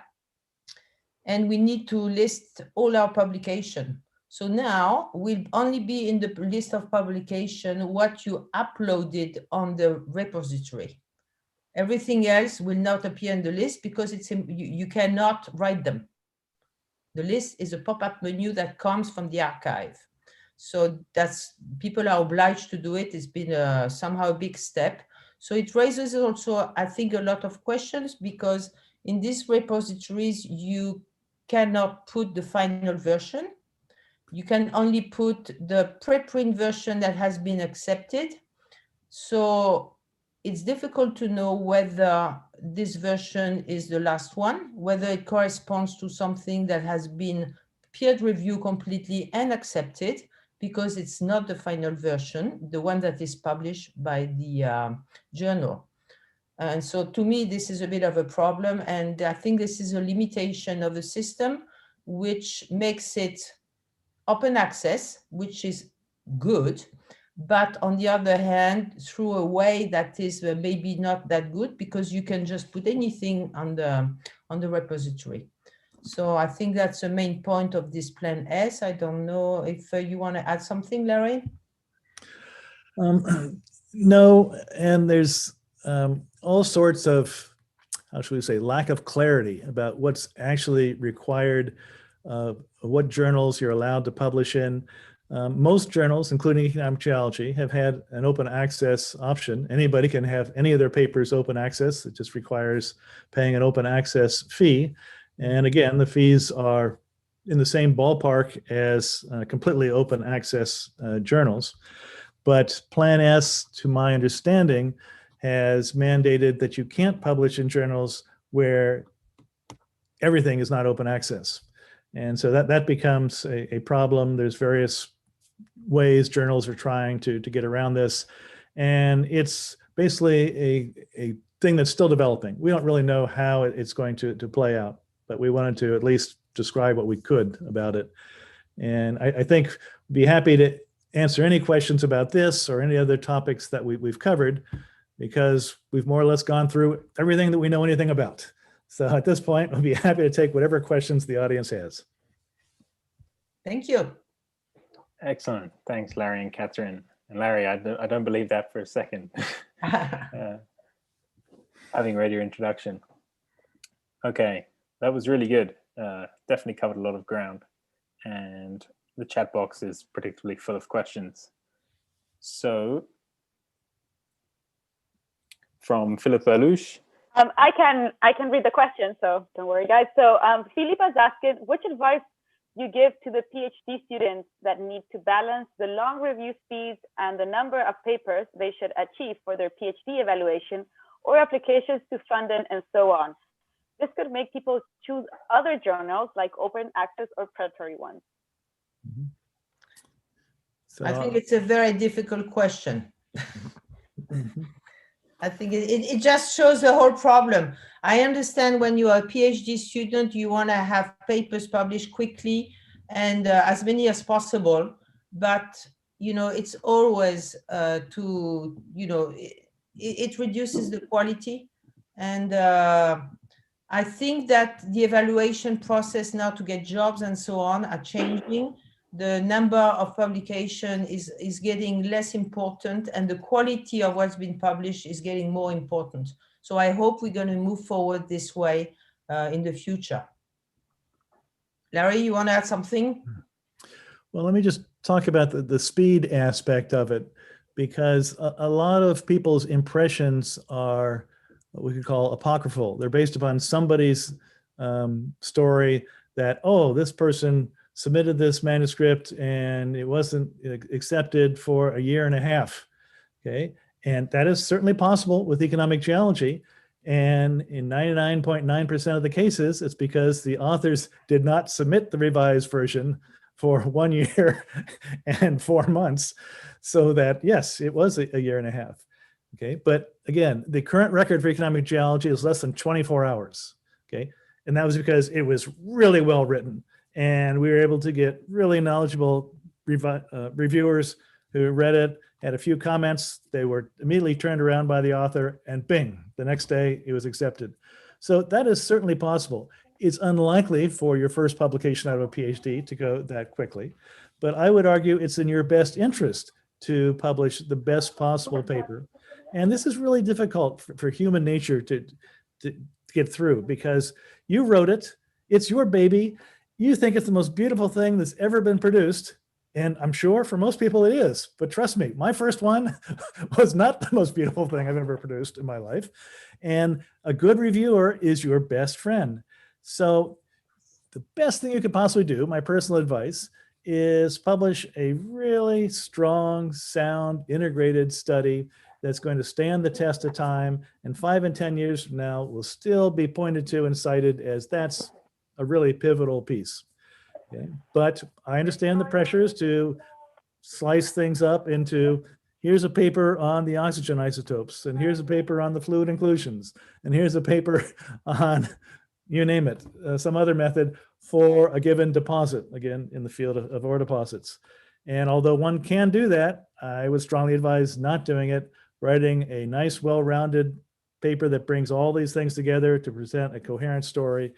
and we need to list all our publication. So now we'll only be in the list of publication what you uploaded on the repository. Everything else will not appear in the list because you cannot write them. The list is a pop-up menu that comes from the archive. So people are obliged to do it. It's been somehow a big step. So it raises also, I think, a lot of questions, because in these repositories, you cannot put the final version. You can only put the preprint version that has been accepted. So it's difficult to know whether this version is the last one, whether it corresponds to something that has been peer reviewed completely and accepted, because it's not the final version, the one that is published by the journal. And so to me, this is a bit of a problem. And I think this is a limitation of the system, which makes it open access, which is good. But on the other hand, through a way that is maybe not that good, because you can just put anything on the repository. So I think that's the main point of this Plan S. I don't know if you want to add something, Larry?
No, and there's all sorts of, how should we say, lack of clarity about what's actually required, what journals you're allowed to publish in. Most journals, including Economic Geology, have had an open access option. Anybody can have any of their papers open access. It just requires paying an open access fee. And again, the fees are in the same ballpark as completely open access journals. But Plan S, to my understanding, has mandated that you can't publish in journals where everything is not open access. And so that becomes a problem. There's various ways journals are trying to get around this. And it's basically a thing that's still developing. We don't really know how it's going to play out, but we wanted to at least describe what we could about it. And I think we'd be happy to answer any questions about this or any other topics that we've covered, because we've more or less gone through everything that we know anything about. So at this point, we'll be happy to take whatever questions the audience has.
Thank you.
Excellent. Thanks, Larry and Catherine. And Larry, I don't believe that for a second, having read your introduction. Okay, that was really good. Definitely covered a lot of ground. And the chat box is predictably full of questions. So, from Philip Balouche.
I can read the question, so don't worry, guys. So Philip is asking, which advice you give to the PhD students that need to balance the long review speeds and the number of papers they should achieve for their PhD evaluation or applications to funding and so on? This could make people choose other journals like open access or predatory ones.
Mm-hmm. So,
I think it's a very difficult question. I think it just shows the whole problem. I understand when you are a PhD student, you want to have papers published quickly and as many as possible. But you know, it's always to, you know, it reduces the quality. And I think that the evaluation process now to get jobs and so on are changing. The number of publication is getting less important, and the quality of what's been published is getting more important. So I hope we're going to move forward this way in the future. Larry, you want to add something?
Well, let me just talk about the speed aspect of it, because a lot of people's impressions are what we could call apocryphal. They're based upon somebody's story that, oh, this person submitted this manuscript and it wasn't accepted for a year and a half. Okay. And that is certainly possible with economic geology. And in 99.9% of the cases, it's because the authors did not submit the revised version for 1 year and 4 months. So that, yes, it was a year and a half. Okay. But again, the current record for economic geology is less than 24 hours. Okay. And that was because it was really well written. And we were able to get really knowledgeable reviewers who read it, had a few comments. They were immediately turned around by the author, and bing, the next day it was accepted. So that is certainly possible. It's unlikely for your first publication out of a PhD to go that quickly, but I would argue it's in your best interest to publish the best possible paper. And this is really difficult for human nature to get through, because you wrote it, it's your baby, you think it's the most beautiful thing that's ever been produced. And I'm sure for most people it is, but trust me, my first one was not the most beautiful thing I've ever produced in my life. And a good reviewer is your best friend. So the best thing you could possibly do, my personal advice, is publish a really strong, sound, integrated study that's going to stand the test of time, and 5 and 10 years from now will still be pointed to and cited as that's a really pivotal piece. Okay. But I understand the pressures to slice things up into, here's a paper on the oxygen isotopes, and here's a paper on the fluid inclusions, and here's a paper on, you name it, some other method for a given deposit, again, in the field of ore deposits. And although one can do that, I would strongly advise not doing it. Writing a nice, well-rounded paper that brings all these things together to present a coherent story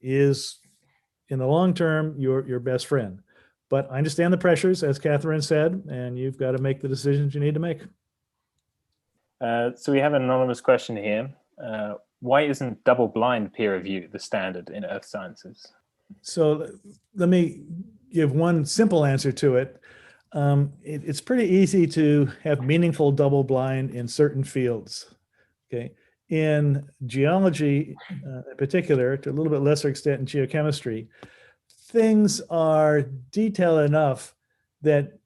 is, in the long term, your best friend. But I understand the pressures, as Catherine said, and you've got to make the decisions you need to make.
So we have an anonymous question here. Why isn't double-blind peer review the standard in earth sciences? So
let me give one simple answer to it. It's pretty easy to have meaningful double-blind in certain fields. Okay. In geology, in particular, to a little bit lesser extent in geochemistry, things are detailed enough that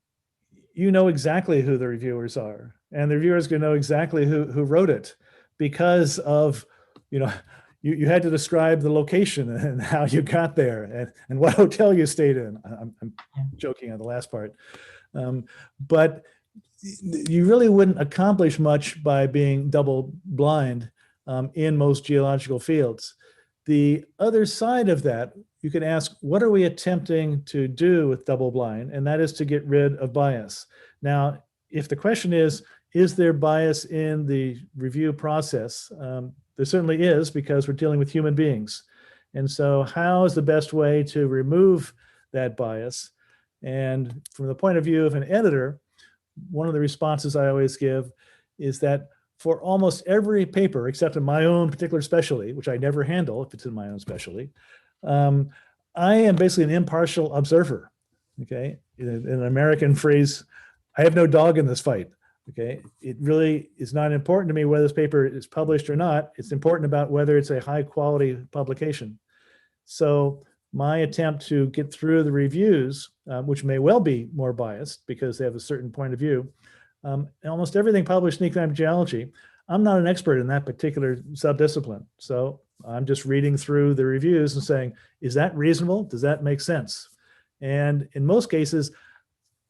you know exactly who the reviewers are, and the reviewers can know exactly who wrote it, because of, you know, you had to describe the location and how you got there and what hotel you stayed in. I'm joking on the last part, but you really wouldn't accomplish much by being double blind in most geological fields. The other side of that, you can ask, what are we attempting to do with double blind? And that is to get rid of bias. Now, if the question is there bias in the review process? There certainly is, because we're dealing with human beings. And so how is the best way to remove that bias? And from the point of view of an editor, one of the responses I always give is that for almost every paper, except in my own particular specialty, which I never handle if it's in my own specialty, I am basically an impartial observer. Okay, in an American phrase, I have no dog in this fight. Okay, it really is not important to me whether this paper is published or not. It's important about whether it's a high quality publication. So my attempt to get through the reviews, which may well be more biased because they have a certain point of view, almost everything published in economic geology, I'm not an expert in that particular subdiscipline. So I'm just reading through the reviews and saying, is that reasonable? Does that make sense? And in most cases,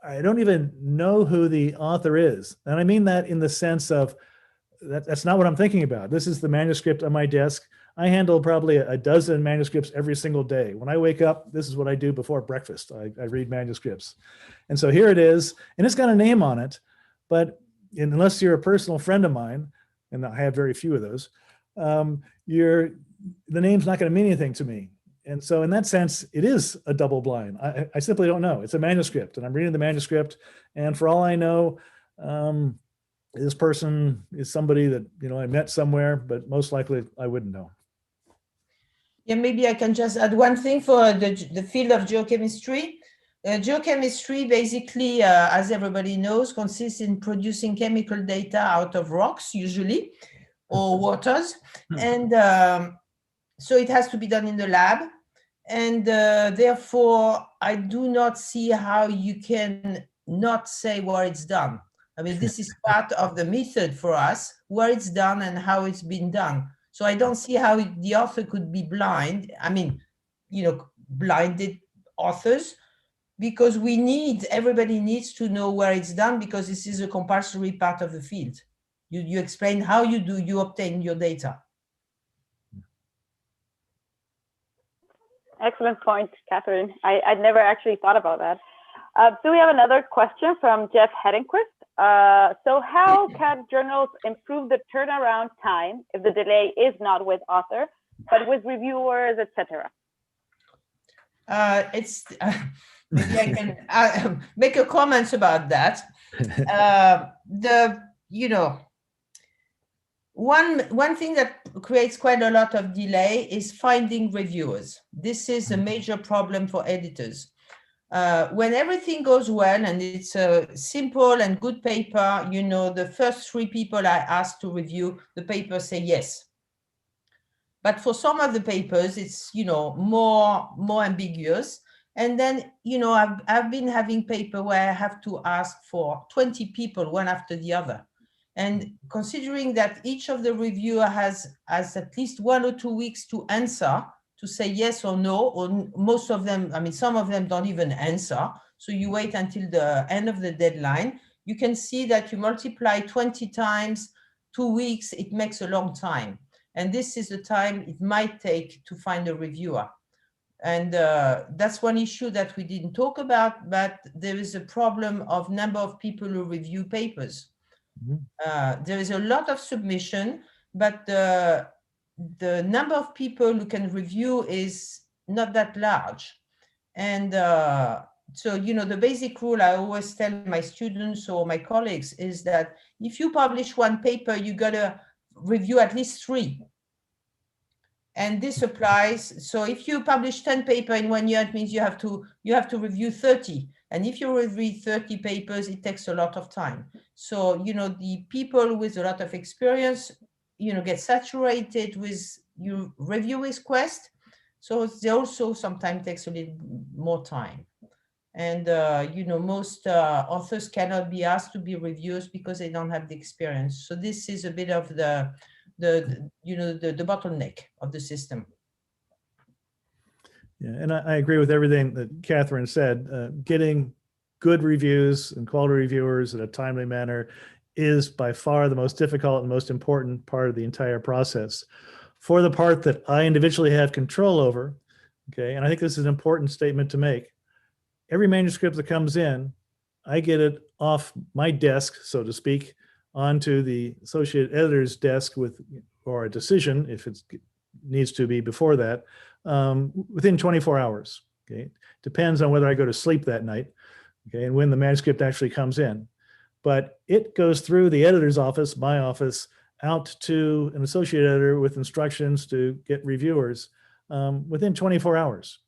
I don't even know who the author is. And I mean that in the sense of, that's not what I'm thinking about. This is the manuscript on my desk. I handle probably a dozen manuscripts every single day. When I wake up, this is what I do before breakfast. I read manuscripts. And so here it is, and it's got a name on it, but unless you're a personal friend of mine, and I have very few of those, the name's not going to mean anything to me. And so in that sense, it is a double blind. I simply don't know. It's a manuscript, and I'm reading the manuscript, and for all I know, this person is somebody that, you know, I met somewhere, but most likely I wouldn't know.
Yeah, maybe I can just add one thing for the field of geochemistry. Geochemistry basically, as everybody knows, consists in producing chemical data out of rocks, usually, or waters. And so it has to be done in the lab. And therefore, I do not see how you can not say where it's done. I mean, this is part of the method for us, where it's done and how it's been done. So I don't see how the author could be blind. I mean, you know, blinded authors, because everybody needs to know where it's done, because this is a compulsory part of the field. You explain how you obtain your data.
Excellent point, Catherine. I'd never actually thought about that. So we have another question from Jeff Hedenquist. So how can journals improve the turnaround time if the delay is not with author, but with reviewers, etc.?
Maybe I can make a comment about that. One thing that creates quite a lot of delay is finding reviewers. This is a major problem for editors. When everything goes well and it's a simple and good paper, you know, the first 3 people I ask to review the paper say yes. But for some of the papers, it's, you know, more ambiguous. And then, you know, I've been having paper where I have to ask for 20 people, one after the other. And considering that each of the reviewer has at least 1 or 2 weeks to answer, to say yes or no, or most of them, I mean, some of them don't even answer. So you wait until the end of the deadline. You can see that you multiply 20 times 2 weeks, it makes a long time. And this is the time it might take to find a reviewer. And that's one issue that we didn't talk about, but there is a problem of number of people who review papers. Mm-hmm. There is a lot of submission, but the number of people who can review is not that large. And so, you know, the basic rule I always tell my students or my colleagues is that if you publish 1 paper, you got to review at least 3. And this applies. So if you publish 10 papers in 1 year, it means you have to review 30. And if you review 30 papers, it takes a lot of time. So, you know, the people with a lot of experience, you know, get saturated with your review request. So they also sometimes takes a little more time. And, you know, most authors cannot be asked to be reviewers because they don't have the experience. So this is a bit of the bottleneck of the system.
Yeah, and I agree with everything that Catherine said. Getting good reviews and quality reviewers in a timely manner is by far the most difficult and most important part of the entire process. For the part that I individually have control over, okay, and I think this is an important statement to make, every manuscript that comes in, I get it off my desk, so to speak, onto the associate editor's desk or a decision, if it needs to be before that, within 24 hours. Okay, depends on whether I go to sleep that night, okay, and when the manuscript actually comes in. But it goes through the editor's office, my office, out to an associate editor with instructions to get reviewers within 24 hours.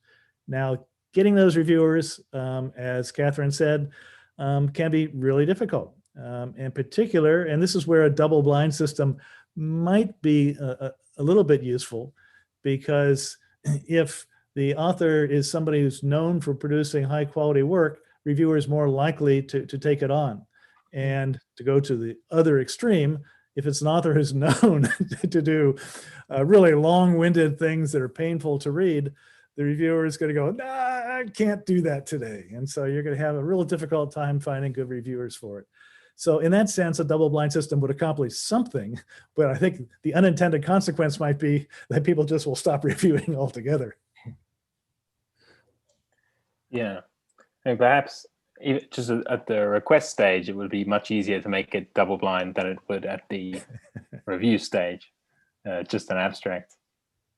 Now, getting those reviewers, as Catherine said, can be really difficult. In particular, and this is where a double blind system might be a little bit useful, because if the author is somebody who's known for producing high quality work, reviewers more likely to take it on. And to go to the other extreme, if it's an author who's known to do really long-winded things that are painful to read, the reviewer is going to go, nah, I can't do that today. And so you're going to have a real difficult time finding good reviewers for it. So in that sense, a double-blind system would accomplish something, but I think the unintended consequence might be that people just will stop reviewing altogether.
Yeah, and perhaps even just at the request stage, it would be much easier to make it double blind than it would at the review stage, just an abstract.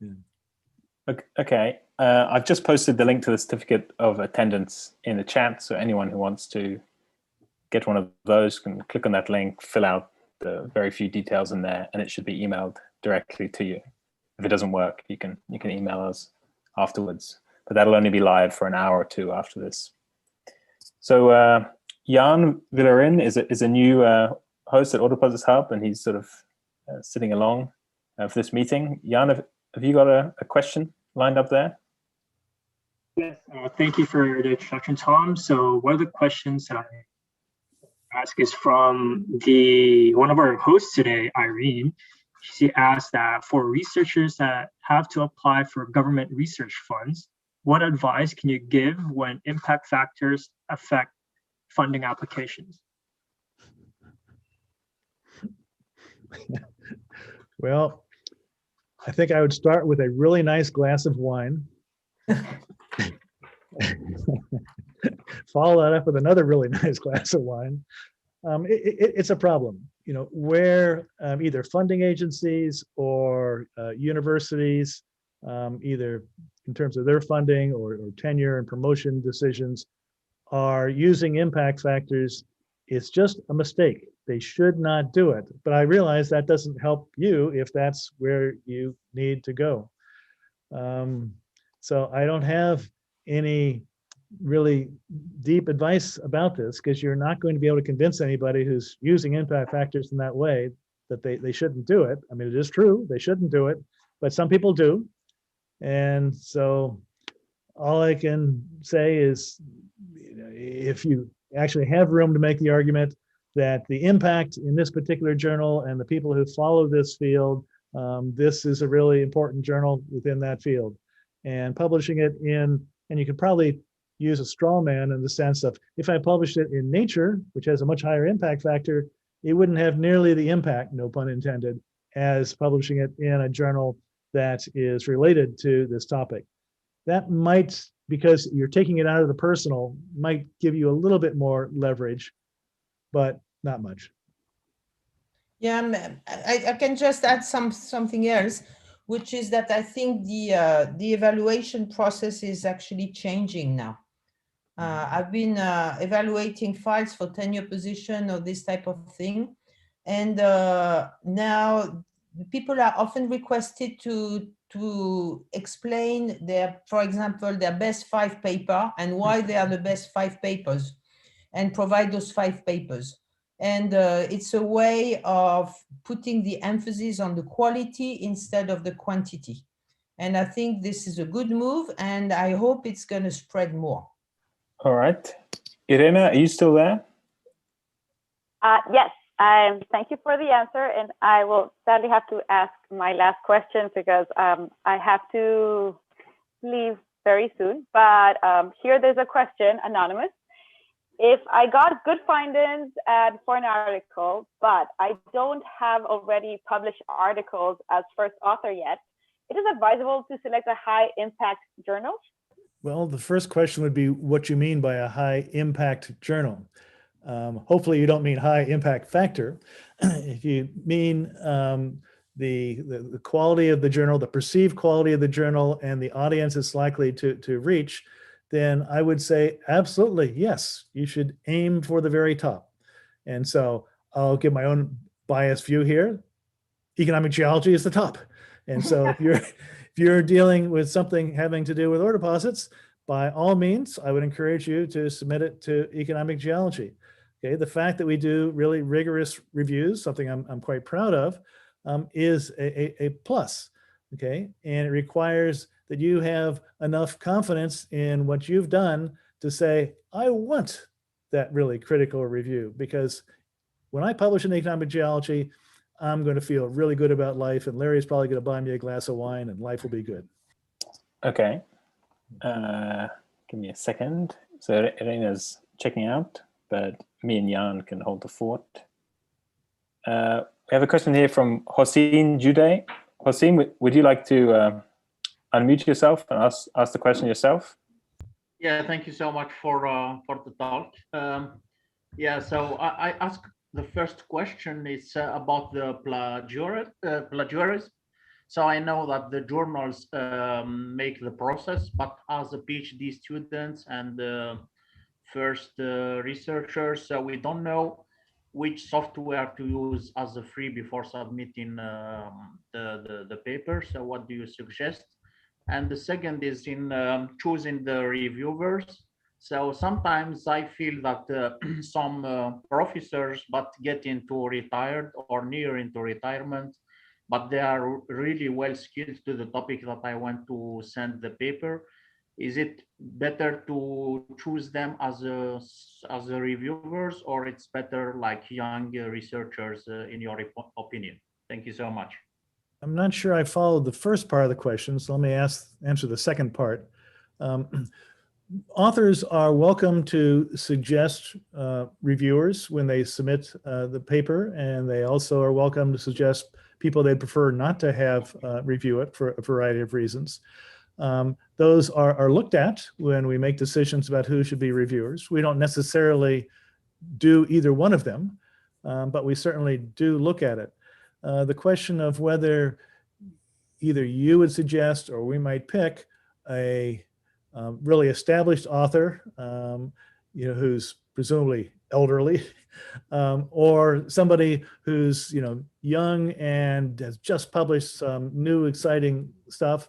Yeah. Okay, I've just posted the link to the certificate of attendance in the chat, so anyone who wants to get one of those can click on that link, fill out the very few details in there, and it should be emailed directly to you. If it doesn't work, you can email us afterwards, but that'll only be live for an hour or two after this. So Jan Villarin is a new host at Autoposits Hub, and he's sort of sitting along for this meeting. Jan, have you got a question lined up there?
Yes, thank you for the introduction, Tom. So one of the questions I ask is from one of our hosts today, Irene. She asked that for researchers that have to apply for government research funds, what advice can you give when impact factors affect funding applications?
Well, I think I would start with a really nice glass of wine. Follow that up with another really nice glass of wine. It's a problem, you know, where either funding agencies or universities, either in terms of their funding or tenure and promotion decisions, are using impact factors. It's just a mistake. They should not do it. But I realize that doesn't help you if that's where you need to go. So I don't have any really deep advice about this, because you're not going to be able to convince anybody who's using impact factors in that way that they shouldn't do it. I mean, it is true, they shouldn't do it, but some people do. And so all I can say is, if you actually have room to make the argument that the impact in this particular journal and the people who follow this field, this is a really important journal within that field. And publishing it in, and you could probably use a straw man in the sense of, if I published it in Nature, which has a much higher impact factor, it wouldn't have nearly the impact, no pun intended, as publishing it in a journal that is related to this topic. That might, because you're taking it out of the personal, might give you a little bit more leverage, but not much.
Yeah, I can just add something else, which is that I think the evaluation process is actually changing now. I've been evaluating files for tenure position or this type of thing, and now people are often requested to explain their, for example, their best 5 paper and why they are the best 5 papers, and provide those 5 papers. And it's a way of putting the emphasis on the quality instead of the quantity. And I think this is a good move, and I hope it's going to spread more.
All right. Irene, are you still there?
Yes, thank you for the answer. And I will sadly have to ask my last question because I have to leave very soon. But here there's a question, anonymous. If I got good findings for an article, but I don't have already published articles as first author yet, it is advisable to select a high impact journal?
Well, the first question would be what you mean by a high impact journal. Hopefully you don't mean high impact factor. If you mean the quality of the journal, the perceived quality of the journal, and the audience it's likely to reach, then I would say absolutely, yes, you should aim for the very top. And so I'll give my own biased view here. Economic geology is the top. And so if you're dealing with something having to do with ore deposits, by all means, I would encourage you to submit it to economic geology. Okay, the fact that we do really rigorous reviews, something I'm quite proud of, is a plus. Okay, and it requires that you have enough confidence in what you've done to say, I want that really critical review, because when I publish in economic geology, I'm going to feel really good about life, and Larry's probably going to buy me a glass of wine, and life will be good.
Okay. Give me a second. So Irene's checking out, but me and Jan can hold the fort. We have a question here from Hossein Jude. Hossein, would you like to unmute yourself and ask the question yourself?
Yeah, thank you so much for the talk. Yeah, so I ask the first question is about the plagiarism. So I know that the journals make the process, but as a PhD students and first researchers, so we don't know which software to use as a free before submitting the paper. So what do you suggest? And the second is in choosing the reviewers. So sometimes I feel that some professors but get into retired or near into retirement, but they are really well skilled to the topic that I want to send the paper. Is it better to choose them as a reviewers, or it's better like young researchers in your opinion? Thank you so much.
I'm not sure I followed the first part of the question, so let me answer the second part. Authors are welcome to suggest reviewers when they submit the paper, and they also are welcome to suggest people they'd prefer not to have review it for a variety of reasons. Those are looked at when we make decisions about who should be reviewers. We don't necessarily do either one of them, but we certainly do look at it. The question of whether either you would suggest or we might pick a really established author, who's presumably elderly, or somebody who's young and has just published some new exciting stuff.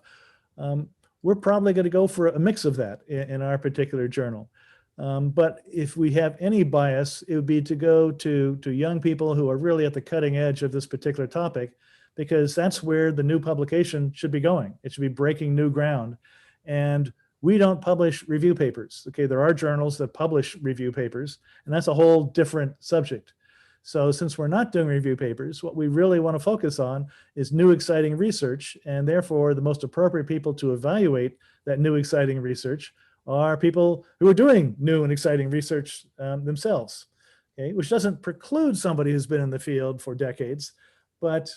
We're probably going to go for a mix of that in our particular journal. But if we have any bias, it would be to go to young people who are really at the cutting edge of this particular topic, because that's where the new publication should be going. It should be breaking new ground. And we don't publish review papers. Okay, there are journals that publish review papers, and that's a whole different subject. So since we're not doing review papers, what we really want to focus on is new exciting research, and therefore the most appropriate people to evaluate that new exciting research are people who are doing new and exciting research themselves, okay? Which doesn't preclude somebody who's been in the field for decades, but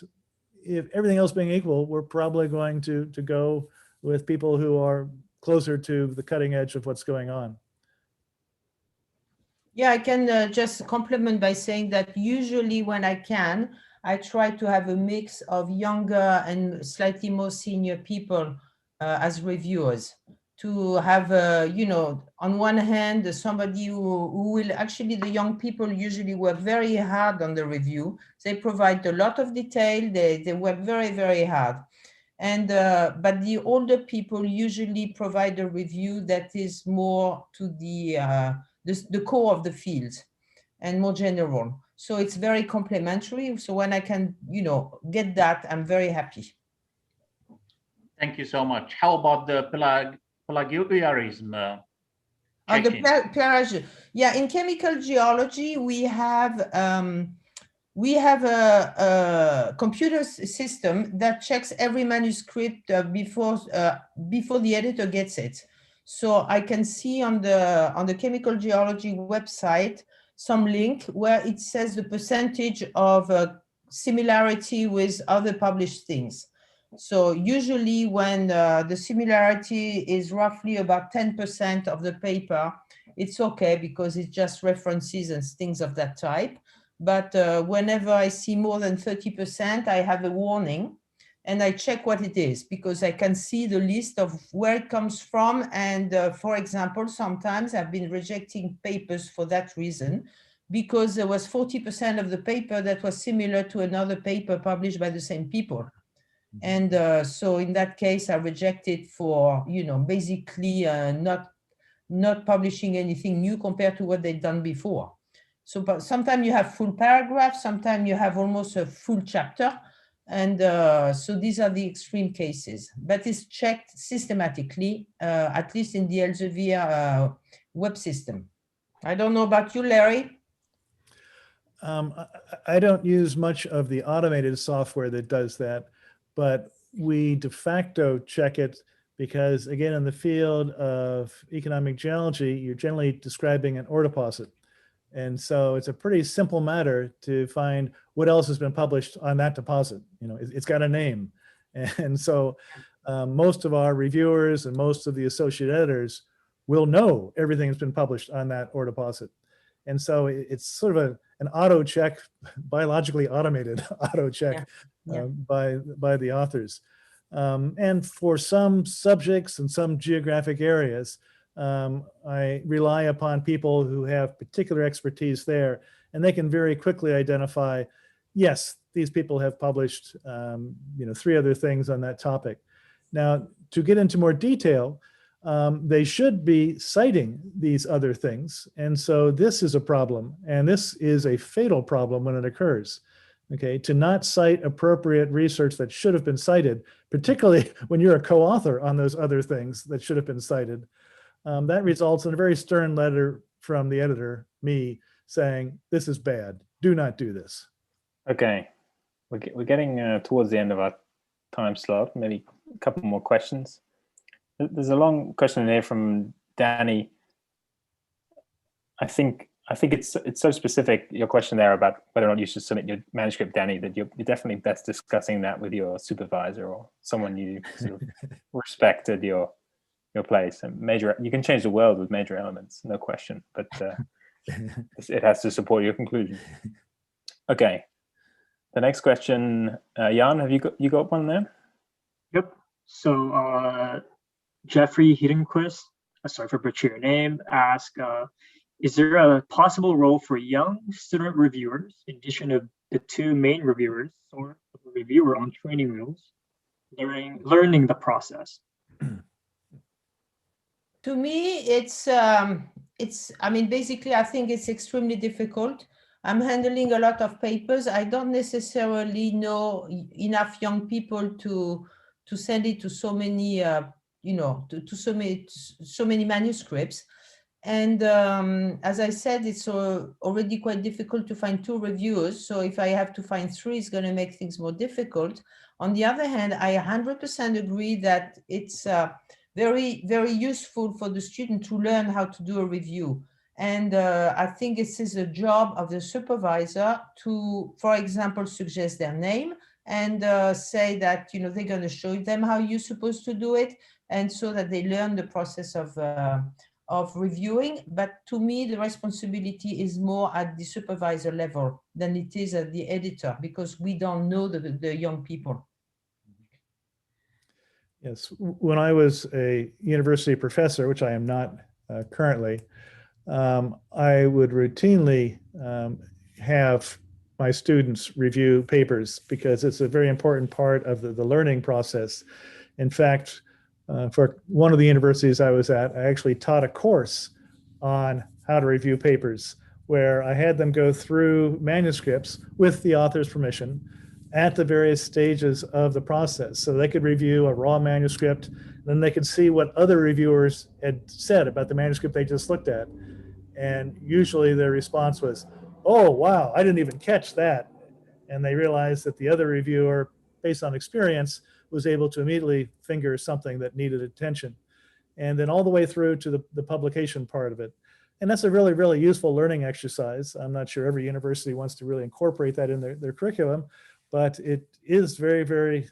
if everything else being equal, we're probably going to go with people who are closer to the cutting edge of what's going on.
Yeah, I can just compliment by saying that usually when I can, I try to have a mix of younger and slightly more senior people as reviewers, to have, on one hand, somebody who will actually, the young people usually work very hard on the review. They provide a lot of detail. They work very, very hard. And but the older people usually provide a review that is more to the core of the field and more general. So it's very complementary. So when I can, get that, I'm very happy.
Thank you so much. How about the plagiarism?
Yeah, in chemical geology, we have a computer system that checks every manuscript before the editor gets it. So I can see on the chemical geology website some link where it says the percentage of similarity with other published things. So usually when the similarity is roughly about 10% of the paper, it's okay because it's just references and things of that type. But whenever I see more than 30%, I have a warning and I check what it is, because I can see the list of where it comes from. And for example, sometimes I've been rejecting papers for that reason, because there was 40% of the paper that was similar to another paper published by the same people. And so in that case, I rejected for, basically not publishing anything new compared to what they'd done before. So but sometimes you have full paragraphs, sometimes you have almost a full chapter. And so these are the extreme cases, but it's checked systematically, at least in the Elsevier web system. I don't know about you, Larry.
I don't use much of the automated software that does that, but we de facto check it because, again, in the field of economic geology, you're generally describing an ore deposit. And so it's a pretty simple matter to find what else has been published on that deposit. You know, it's got a name. And so most of our reviewers and most of the associate editors will know everything that's been published on that ore deposit. And so it's sort of an auto check, biologically automated auto check by the authors. And for some subjects and some geographic areas, I rely upon people who have particular expertise there, and they can very quickly identify, yes, these people have published, 3 other things on that topic. Now, to get into more detail, they should be citing these other things. And so this is a problem, and this is a fatal problem when it occurs. Okay, to not cite appropriate research that should have been cited, particularly when you're a co-author on those other things that should have been cited, that results in a very stern letter from the editor, me, saying, this is bad, do not do this.
Okay, we're getting towards the end of our time slot, maybe a couple more questions. There's a long question in here from Danny. I think it's so specific, your question there about whether or not you should submit your manuscript, Danny, that you're definitely best discussing that with your supervisor or someone you sort of respect at your place. And you can change the world with major elements, no question, but it has to support your conclusion. Okay, the next question, Jan, have you got one there?
Yep. So Jeffrey Hedenquist, sorry for butchering your name, asked, is there a possible role for young student reviewers, in addition to the 2 main reviewers, or a reviewer on training wheels, learning the process?
To me, basically, I think it's extremely difficult. I'm handling a lot of papers. I don't necessarily know enough young people to send it to so many, so many manuscripts. And as I said, it's already quite difficult to find 2 reviewers. So if I have to find 3, it's going to make things more difficult. On the other hand, I 100% agree that it's very, very useful for the student to learn how to do a review. And I think this is a job of the supervisor to, for example, suggest their name and say that, they're going to show them how you're supposed to do it, and so that they learn the process of reviewing. But to me, the responsibility is more at the supervisor level than it is at the editor, because we don't know the young people.
Yes, when I was a university professor, which I am not currently, I would routinely have my students review papers because it's a very important part of the learning process. In fact, for one of the universities I was at, I actually taught a course on how to review papers, where I had them go through manuscripts with the author's permission at the various stages of the process. So they could review a raw manuscript, then they could see what other reviewers had said about the manuscript they just looked at. And usually their response was, oh, wow, I didn't even catch that. And they realized that the other reviewer, based on experience, was able to immediately finger something that needed attention. And then all the way through to the publication part of it. And that's a really, really useful learning exercise. I'm not sure every university wants to really incorporate that in their curriculum, but it is very, very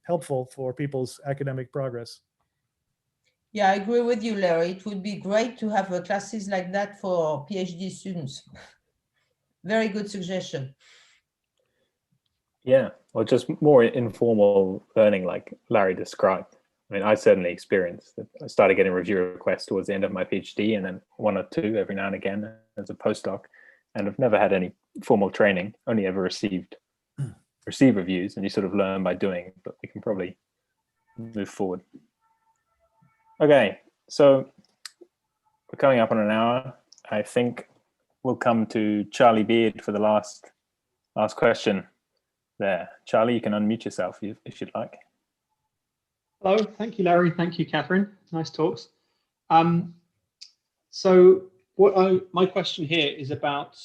helpful for people's academic progress.
Yeah, I agree with you, Larry. It would be great to have classes like that for PhD students. Very good suggestion.
Yeah, or just more informal learning like Larry described. I mean, I certainly experienced that. I started getting review requests towards the end of my PhD, and then 1 or 2 every now and again as a postdoc, and I've never had any formal training, only ever receive reviews, and you sort of learn by doing, but we can probably move forward. Okay, so we're coming up on an hour. I think we'll come to Charlie Beard for the last question there. Charlie, you can unmute yourself if you'd like.
Hello, thank you, Larry. Thank you, Catherine. Nice talks. So my question here is about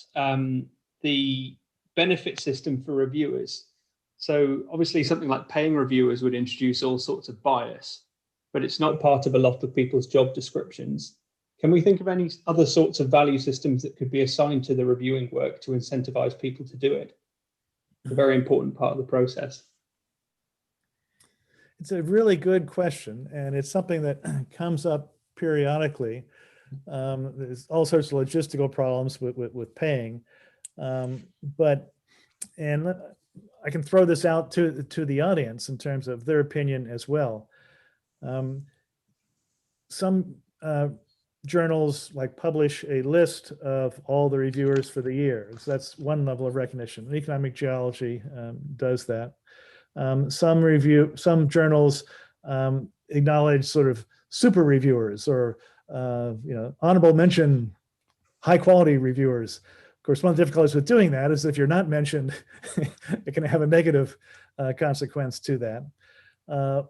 the benefit system for reviewers. So obviously something like paying reviewers would introduce all sorts of bias, but it's not part of a lot of people's job descriptions. Can we think of any other sorts of value systems that could be assigned to the reviewing work to incentivize people to do it? It's a very important part of the process.
It's a really good question, and it's something that comes up periodically. There's all sorts of logistical problems with paying, but I can throw this out to the audience in terms of their opinion as well. Some journals publish a list of all the reviewers for the year. So that's one level of recognition. Economic Geology does that. Some journals acknowledge sort of super reviewers or honorable mention high quality reviewers. Of course, one of the difficulties with doing that is if you're not mentioned, it can have a negative consequence to that.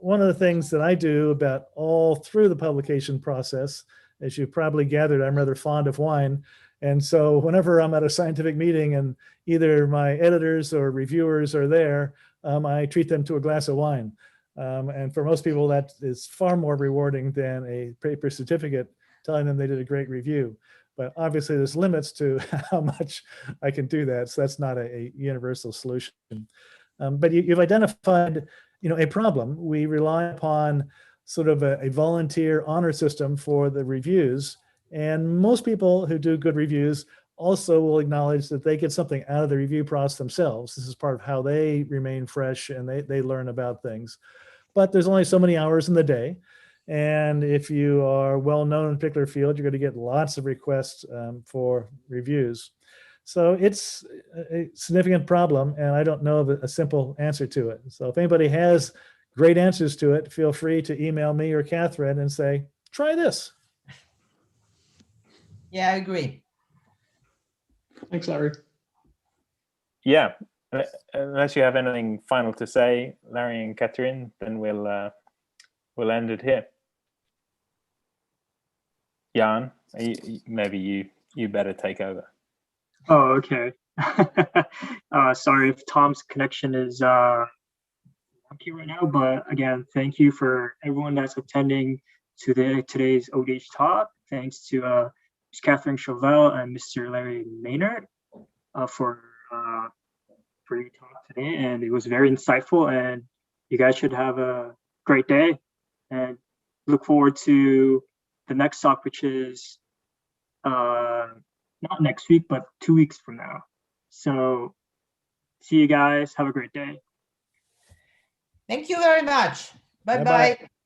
One of the things that I do about all through the publication process, as you probably gathered, I'm rather fond of wine. And so whenever I'm at a scientific meeting and either my editors or reviewers are there, I treat them to a glass of wine. And for most people, that is far more rewarding than a paper certificate telling them they did a great review. But obviously there's limits to how much I can do that. So that's not a universal solution. But you've identified a problem. We rely upon sort of a volunteer honor system for the reviews. And most people who do good reviews also will acknowledge that they get something out of the review process themselves. This is part of how they remain fresh and they learn about things. But there's only so many hours in the day. And if you are well known in a particular field, you're going to get lots of requests for reviews. So it's a significant problem, and I don't know of a simple answer to it. So if anybody has great answers to it, feel free to email me or Catherine and say, try this.
Yeah, I agree.
Thanks, Larry.
Yeah, unless you have anything final to say, Larry and Catherine, then we'll end it here. Jan, maybe you better take over.
Oh, okay. Sorry if Tom's connection is wonky right now, but again, thank you for everyone that's attending to today's ODH talk. Thanks to Ms. Catherine Chauvel and Mr. Larry Meinert for your talk today, and it was very insightful. And you guys should have a great day, and look forward to the next talk, which is not next week, but 2 weeks from now. So see you guys. Have a great day.
Thank you very much. Bye-bye.
Bye-bye.